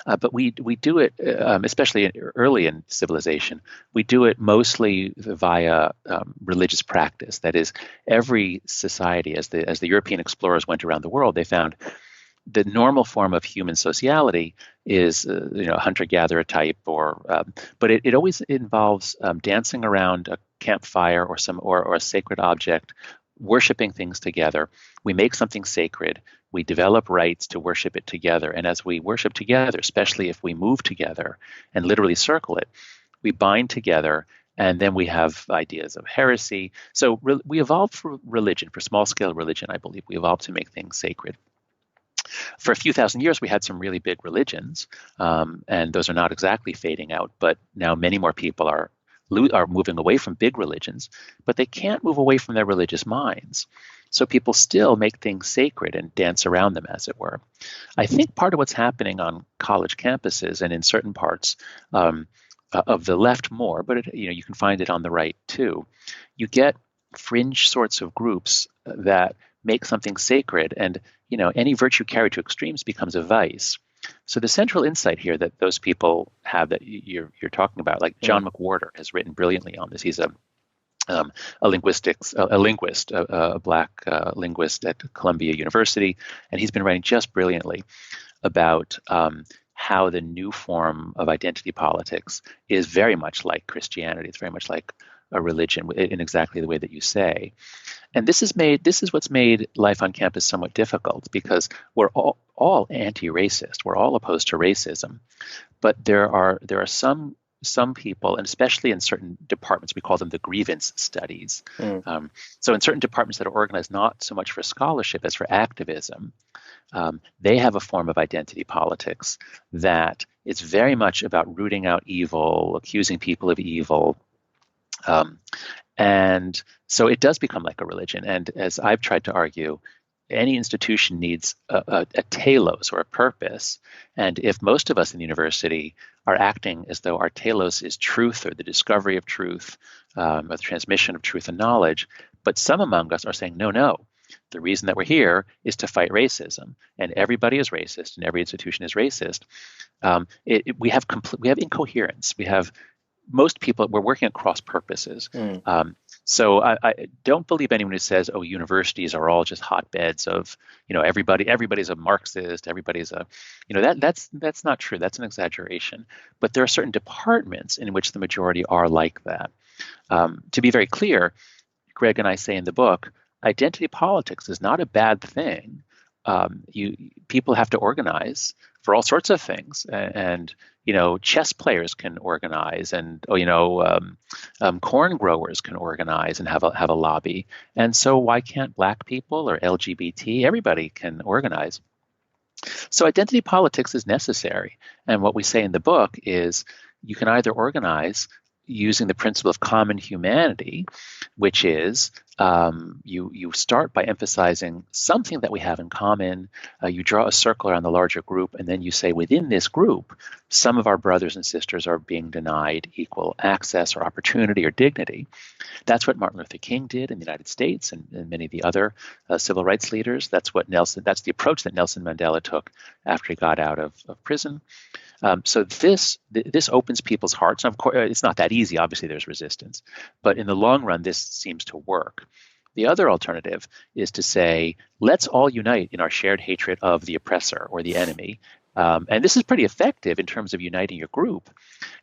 but we do it, especially early in civilization, we do it mostly via religious practice. That is, every society, as the European explorers went around the world, they found the normal form of human sociality is, hunter-gatherer type, but it always involves dancing around a campfire or a sacred object, worshiping things together. We make something sacred. We develop rites to worship it together. And as we worship together, especially if we move together and literally circle it, we bind together, and then we have ideas of heresy. So we evolved for religion, for small-scale religion, I believe. We evolved to make things sacred. For a few thousand years, we had some really big religions, and those are not exactly fading out, but now many more people are moving away from big religions, but they can't move away from their religious minds. So people still make things sacred and dance around them, as it were. I think part of what's happening on college campuses and in certain parts of the left more, but you can find it on the right too. You get fringe sorts of groups that make something sacred, and any virtue carried to extremes becomes a vice. So the central insight here that those people have that you're talking about, like John McWhorter has written brilliantly on this. He's a linguist, a black linguist at Columbia University, and he's been writing just brilliantly about how the new form of identity politics is very much like Christianity. It's very much like a religion in exactly the way that you say. And this is what's made life on campus somewhat difficult, because we're all anti-racist. We're all opposed to racism. But there are some people, and especially in certain departments, we call them the grievance studies. So in certain departments that are organized not so much for scholarship as for activism, they have a form of identity politics that is very much about rooting out evil, accusing people of evil. And so it does become like a religion. And as I've tried to argue, any institution needs a telos, or a purpose. And if most of us in the university are acting as though our telos is truth, or the discovery of truth, or the transmission of truth and knowledge, but some among us are saying, no, the reason that we're here is to fight racism, and everybody is racist, and every institution is racist, we have incoherence. We have most people, we're working at cross purposes. So I don't believe anyone who says, oh, universities are all just hotbeds of, everybody's a Marxist, everybody's a, that's not true. That's an exaggeration. But there are certain departments in which the majority are like that. To be very clear, Greg and I say in the book, identity politics is not a bad thing. People have to organize for all sorts of things, and chess players can organize, and corn growers can organize and have a lobby. And so why can't Black people or LGBT? Everybody can organize. So identity politics is necessary. And what we say in the book is you can either organize using the principle of common humanity, which is you start by emphasizing something that we have in common. You draw a circle around the larger group, and then you say within this group, some of our brothers and sisters are being denied equal access or opportunity or dignity. That's what Martin Luther King did in the United States, and many of the other civil rights leaders. That's the approach that Nelson Mandela took after he got out of prison. So this opens people's hearts. And of course, it's not that easy. Obviously, there's resistance. But in the long run, this seems to work. The other alternative is to say, let's all unite in our shared hatred of the oppressor or the enemy. And this is pretty effective in terms of uniting your group.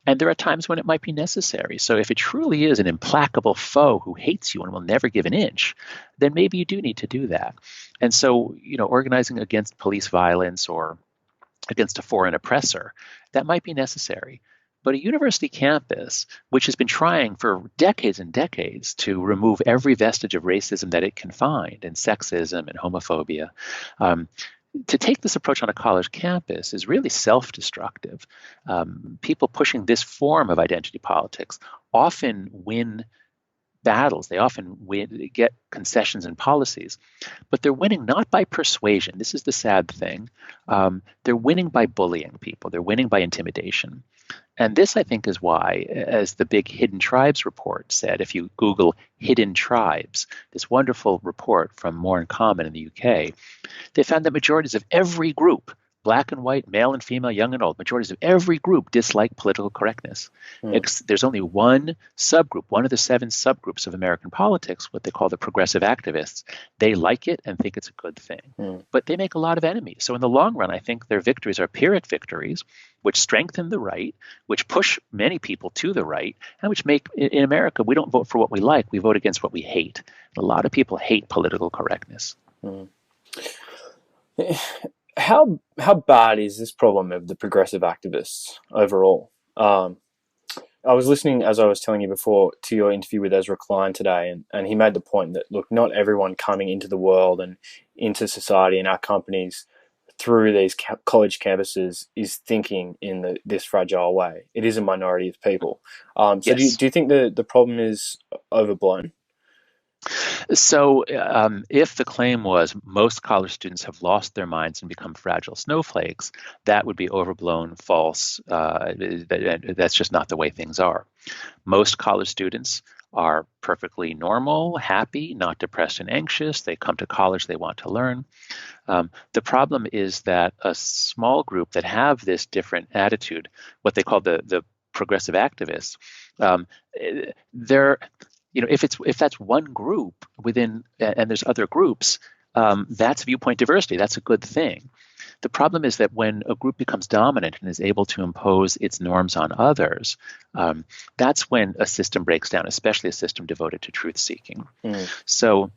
And there are times when it might be necessary. So if it truly is an implacable foe who hates you and will never give an inch, then maybe you do need to do that. And so, organizing against police violence or against a foreign oppressor, that might be necessary. But a university campus, which has been trying for decades and decades to remove every vestige of racism that it can find, and sexism and homophobia, to take this approach on a college campus is really self-destructive. People pushing this form of identity politics often win battles. They often get concessions and policies, but they're winning not by persuasion. This is the sad thing. They're winning by bullying people. They're winning by intimidation. And this, I think, is why, as the big Hidden Tribes report said, if you Google Hidden Tribes, this wonderful report from More in Common in the UK, they found that majorities of every group black and white, male and female, young and old, majorities of every group dislike political correctness. There's only one subgroup, one of the 7 subgroups of American politics, what they call the progressive activists. They like it and think it's a good thing. But they make a lot of enemies. So in the long run, I think their victories are Pyrrhic victories, which strengthen the right, which push many people to the right, and which make, in America, we don't vote for what we like, we vote against what we hate. And a lot of people hate political correctness. How bad is this problem of the progressive activists overall? I was listening, as I was telling you before, to your interview with Ezra Klein today, and he made the point that, look, not everyone coming into the world and into society and our companies through these college campuses is thinking in this fragile way. It is a minority of people. So yes. Do you think the problem is overblown? So if the claim was most college students have lost their minds and become fragile snowflakes, that would be overblown, false. That's just not the way things are. Most college students are perfectly normal, happy, not depressed and anxious. They come to college, they want to learn. The problem is that a small group that have this different attitude, what they call the progressive activists, they're if that's one group within, and there's other groups, that's viewpoint diversity. That's a good thing. The problem is that when a group becomes dominant and is able to impose its norms on others, that's when a system breaks down, especially a system devoted to truth seeking. So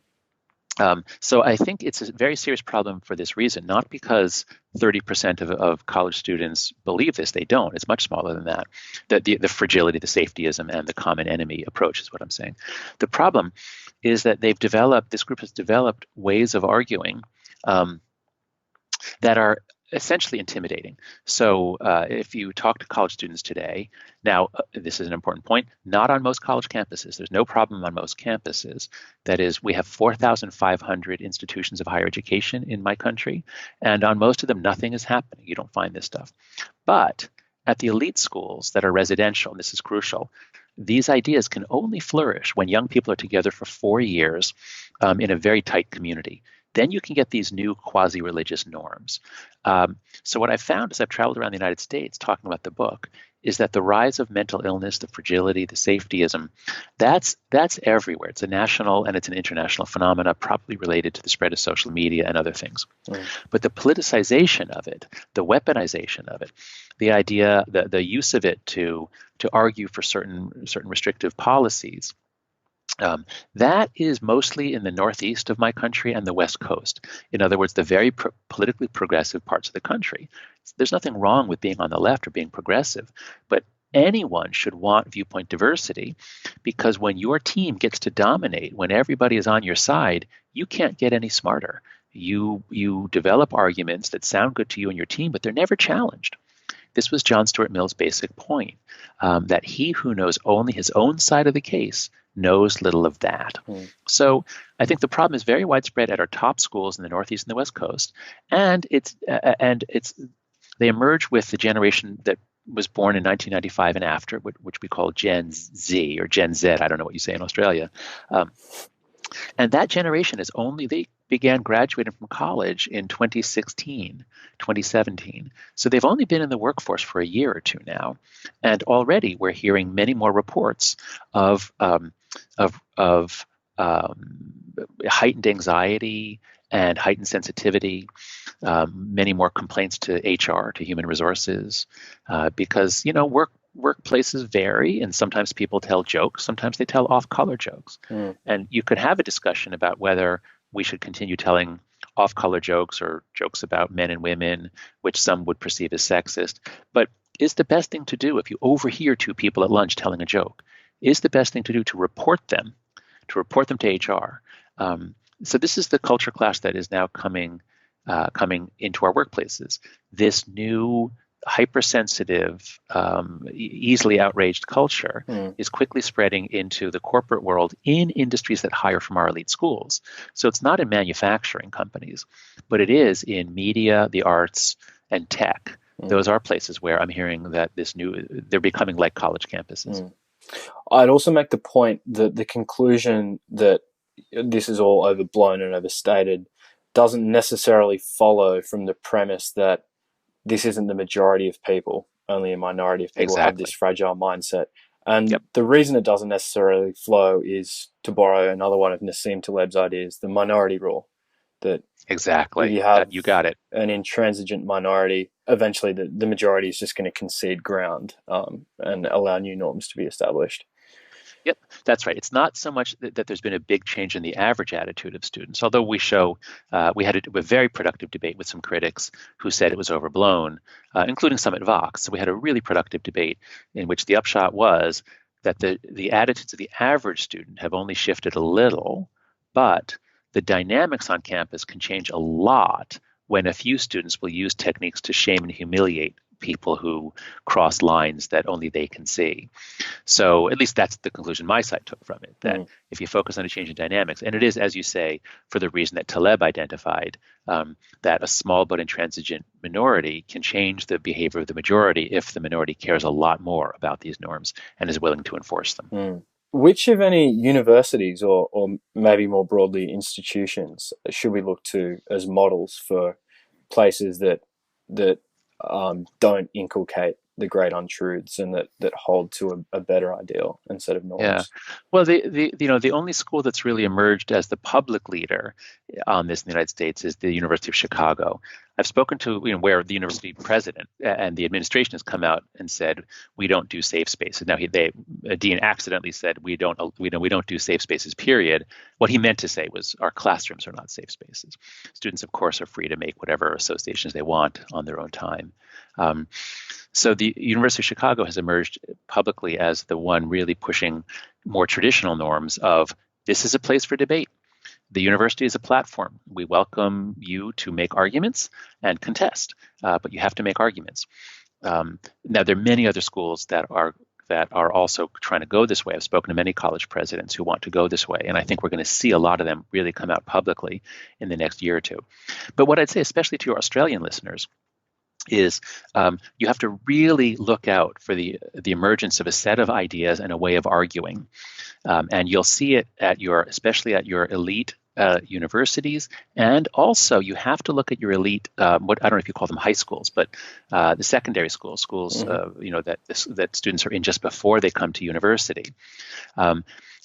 I think it's a very serious problem for this reason, not because 30% of college students believe this. They don't. It's much smaller than that. The fragility, the safetyism, and the common enemy approach is what I'm saying. The problem is that this group has developed ways of arguing that are essentially intimidating. So if you talk to college students today, now this is an important point, not on most college campuses. There's no problem on most campuses. That is, we have 4,500 institutions of higher education in my country, and on most of them, nothing is happening. You don't find this stuff. But at the elite schools that are residential, and this is crucial, these ideas can only flourish when young people are together for 4 years in a very tight community. Then you can get these new quasi-religious norms. So what I've found as I've traveled around the United States talking about the book is that the rise of mental illness, the fragility, the safetyism, that's everywhere. It's a national and it's an international phenomena, probably related to the spread of social media and other things. But the politicization of it, the weaponization of it, the idea, the use of it to argue for certain restrictive policies, that is mostly in the northeast of my country and the West Coast. In other words, the very politically progressive parts of the country. There's nothing wrong with being on the left or being progressive, but anyone should want viewpoint diversity, because when your team gets to dominate, when everybody is on your side, you can't get any smarter. You develop arguments that sound good to you and your team, but they're never challenged. This was John Stuart Mill's basic point, that he who knows only his own side of the case knows little of that. So I think the problem is very widespread at our top schools in the Northeast and the West Coast, and they emerge with the generation that was born in 1995 and after, which we call Gen Z or Gen Z. I don't know what you say in Australia. And that generation they began graduating from college in 2016, 2017. So they've only been in the workforce for a year or two now. And already we're hearing many more reports of heightened anxiety and heightened sensitivity, many more complaints to HR, to human resources, because, workplaces vary, and sometimes people tell jokes, sometimes they tell off-color jokes. And you could have a discussion about whether we should continue telling off-color jokes or jokes about men and women, which some would perceive as sexist. But is the best thing to do, if you overhear two people at lunch telling a joke, is the best thing to do to report them to HR? So this is the culture clash that is now coming into our workplaces. This new hypersensitive, easily outraged culture is quickly spreading into the corporate world in industries that hire from our elite schools. So it's not in manufacturing companies, but it is in media, the arts, and tech. Those are places where I'm hearing that they're becoming like college campuses. I'd also make the point that the conclusion that this is all overblown and overstated doesn't necessarily follow from the premise that this isn't the majority of people, only a minority of people have this fragile mindset. And the reason it doesn't necessarily flow is, to borrow another one of Nassim Taleb's ideas, the minority rule. That exactly, you have you got it. An intransigent minority, eventually the majority is just going to concede ground and allow new norms to be established. Yep, that's right. It's not so much that there's been a big change in the average attitude of students, although we had a very productive debate with some critics who said it was overblown, including some at Vox. So we had a really productive debate in which the upshot was that the attitudes of the average student have only shifted a little, but the dynamics on campus can change a lot when a few students will use techniques to shame and humiliate people who cross lines that only they can see. So at least that's the conclusion my side took from it, that if you focus on a change in dynamics, and it is, as you say, for the reason that Taleb identified, that a small but intransigent minority can change the behavior of the majority if the minority cares a lot more about these norms and is willing to enforce them. Which of any universities or maybe more broadly institutions should we look to as models for places that don't inculcate the great untruths and that hold to a better ideal instead of norms? Yeah, well, the only school that's really emerged as the public leader on this in the United States is the University of Chicago. I've spoken to where the university president and the administration has come out and said we don't do safe spaces. Now a dean accidentally said we don't do safe spaces. Period. What he meant to say was our classrooms are not safe spaces. Students, of course, are free to make whatever associations they want on their own time. So the University of Chicago has emerged publicly as the one really pushing more traditional norms of this is a place for debate. The university is a platform. We welcome you to make arguments and contest, but you have to make arguments. Now, there are many other schools that are also trying to go this way. I've spoken to many college presidents who want to go this way, and I think we're going to see a lot of them really come out publicly in the next year or two. But what I'd say, especially to your Australian listeners, is you have to really look out for the emergence of a set of ideas and a way of arguing. And you'll see it especially at your elite universities. And also you have to look at your elite, I don't know if you call them high schools, but the secondary schools, that students are in just before they come to university.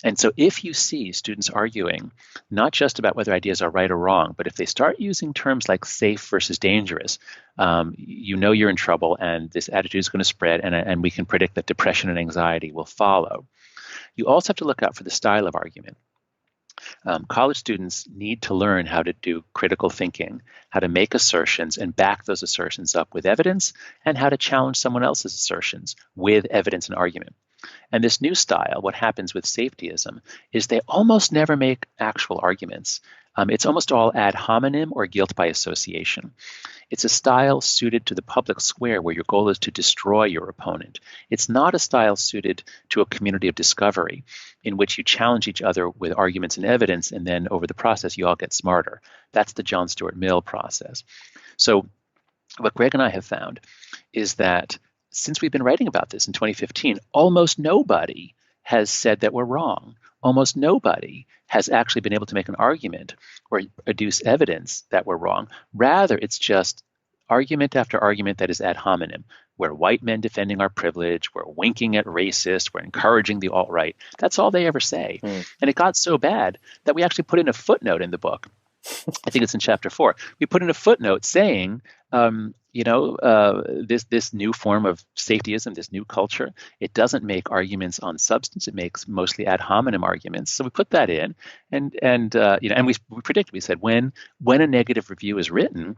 And so if you see students arguing not just about whether ideas are right or wrong, but if they start using terms like safe versus dangerous, you're in trouble and this attitude is going to spread, and we can predict that depression and anxiety will follow. You also have to look out for the style of argument. College students need to learn how to do critical thinking, how to make assertions and back those assertions up with evidence, and how to challenge someone else's assertions with evidence and argument. And this new style, what happens with safetyism, is they almost never make actual arguments. It's almost all ad hominem or guilt by association. It's a style suited to the public square where your goal is to destroy your opponent. It's not a style suited to a community of discovery in which you challenge each other with arguments and evidence, and then over the process you all get smarter. That's the John Stuart Mill process. So what Greg and I have found is that since we've been writing about this in 2015, almost nobody has said that we're wrong. Almost nobody has actually been able to make an argument or adduce evidence that we're wrong. Rather, it's just argument after argument that is ad hominem. We're white men defending our privilege. We're winking at racists. We're encouraging the alt-right. That's all they ever say. And it got so bad that we actually put in a footnote in the book. I think it's in chapter 4. We put in a footnote saying, this new form of safetyism, this new culture, it doesn't make arguments on substance. It makes mostly ad hominem arguments. So we put that in, and we predicted. We said when a negative review is written,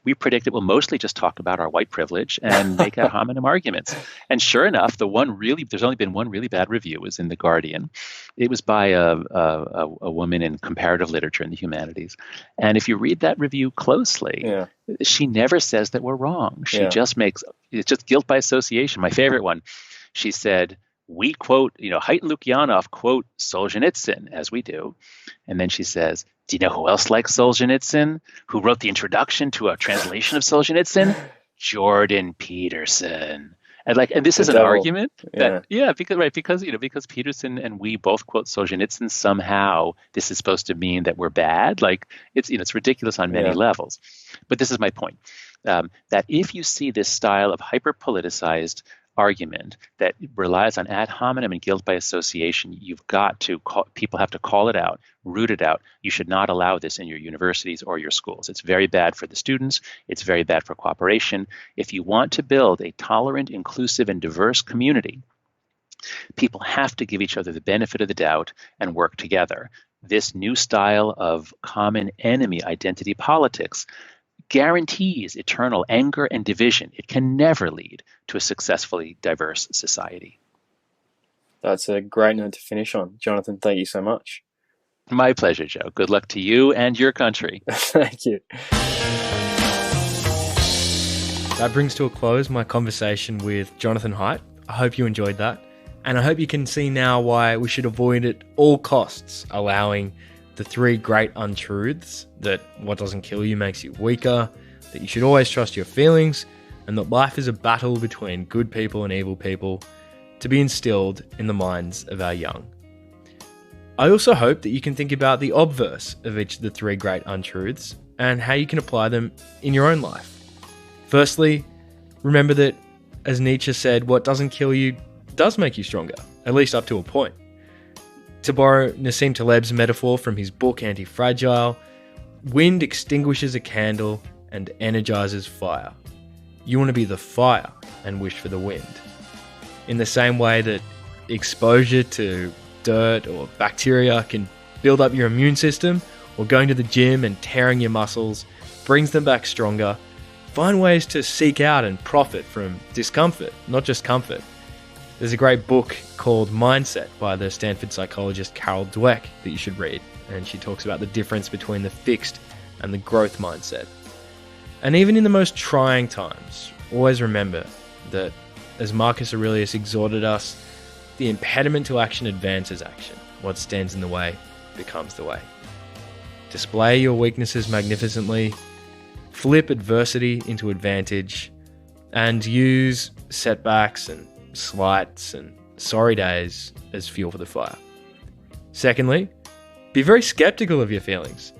we predict it will mostly just talk about our white privilege and make ad hominem arguments. And sure enough, there's only been one really bad review. It was in The Guardian. It was by a woman in comparative literature in the humanities. And if you read that review closely, she never says that we're wrong. She just it's just guilt by association. My favorite one, she said, we quote, Haidt and Lukianoff quote Solzhenitsyn, as we do. And then she says, do you know who else likes Solzhenitsyn? Who wrote the introduction to a translation of Solzhenitsyn? Jordan Peterson. And this is an devil. argument that because Peterson and we both quote Solzhenitsyn, somehow this is supposed to mean that we're bad. Like it's ridiculous on many levels. But this is my point, that if you see this style of hyper politicized argument that relies on ad hominem and guilt by association, people have to call it out, root it out. You should not allow this in your universities or your schools. It's very bad for the students. It's very bad for cooperation. If you want to build a tolerant, inclusive, and diverse community, people have to give each other the benefit of the doubt and work together. This new style of common enemy identity politics guarantees eternal anger and division. It can never lead to a successfully diverse society. That's a great note to finish on. Jonathan, thank you so much. My pleasure, Joe. Good luck to you and your country. Thank you. That brings to a close my conversation with Jonathan Haidt. I hope you enjoyed that. And I hope you can see now why we should avoid at all costs allowing the three great untruths, that what doesn't kill you makes you weaker, that you should always trust your feelings, and that life is a battle between good people and evil people, to be instilled in the minds of our young. I also hope that you can think about the obverse of each of the three great untruths and how you can apply them in your own life. Firstly, remember that, as Nietzsche said, what doesn't kill you does make you stronger, at least up to a point. To borrow Nassim Taleb's metaphor from his book Antifragility, wind extinguishes a candle and energizes fire. You want to be the fire and wish for the wind. In the same way that exposure to dirt or bacteria can build up your immune system, or going to the gym and tearing your muscles brings them back stronger, find ways to seek out and profit from discomfort, not just comfort. There's a great book called Mindset by the Stanford psychologist Carol Dweck that you should read, and she talks about the difference between the fixed and the growth mindset. And even in the most trying times, always remember that, as Marcus Aurelius exhorted us, the impediment to action advances action. What stands in the way becomes the way. Display your weaknesses magnificently, flip adversity into advantage, and use setbacks and slights and sorry days as fuel for the fire. Secondly, be very skeptical of your feelings.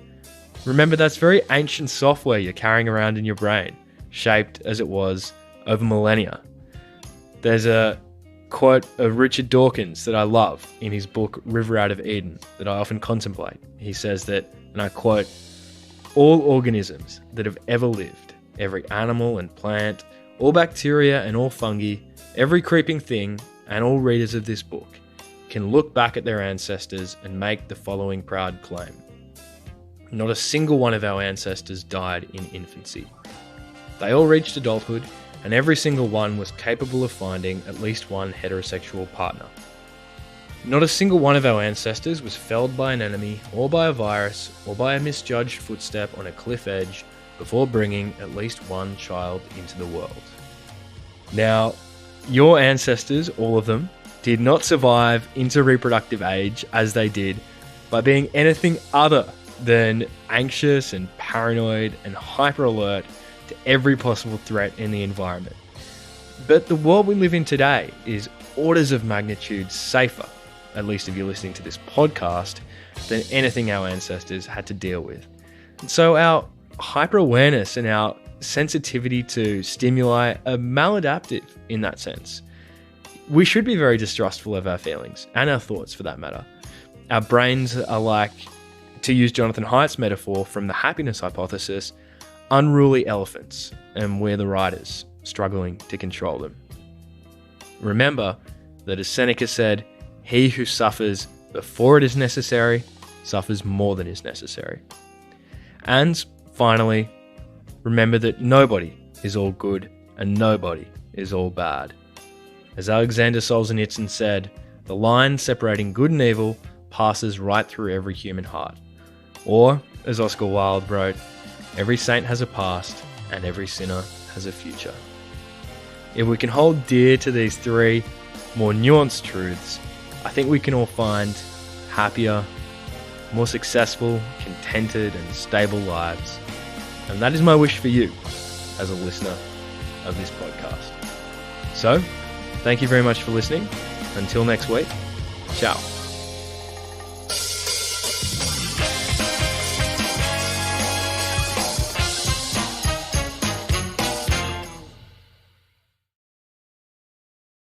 Remember, that's very ancient software you're carrying around in your brain, shaped as it was over millennia. There's a quote of Richard Dawkins that I love in his book River Out of Eden that I often contemplate. He says that, and I quote, "All organisms that have ever lived, every animal and plant, all bacteria and all fungi, every creeping thing, and all readers of this book can look back at their ancestors and make the following proud claim. Not a single one of our ancestors died in infancy. They all reached adulthood, and every single one was capable of finding at least one heterosexual partner. Not a single one of our ancestors was felled by an enemy, or by a virus, or by a misjudged footstep on a cliff edge before bringing at least one child into the world." Now, your ancestors, all of them, did not survive into reproductive age as they did by being anything other than anxious and paranoid and hyper alert to every possible threat in the environment. But the world we live in today is orders of magnitude safer, at least if you're listening to this podcast, than anything our ancestors had to deal with. And so our hyper awareness and our sensitivity to stimuli are maladaptive in that sense. We should be very distrustful of our feelings and our thoughts for that matter. Our brains are like, to use Jonathan Haidt's metaphor from the happiness hypothesis, unruly elephants, and we're the riders struggling to control them. Remember that, as Seneca said, he who suffers before it is necessary suffers more than is necessary. And finally, remember that nobody is all good and nobody is all bad. As Alexander Solzhenitsyn said, the line separating good and evil passes right through every human heart. Or, as Oscar Wilde wrote, every saint has a past and every sinner has a future. If we can hold dear to these three more nuanced truths, I think we can all find happier, more successful, contented and stable lives. And that is my wish for you as a listener of this podcast. So, thank you very much for listening. Until next week, ciao.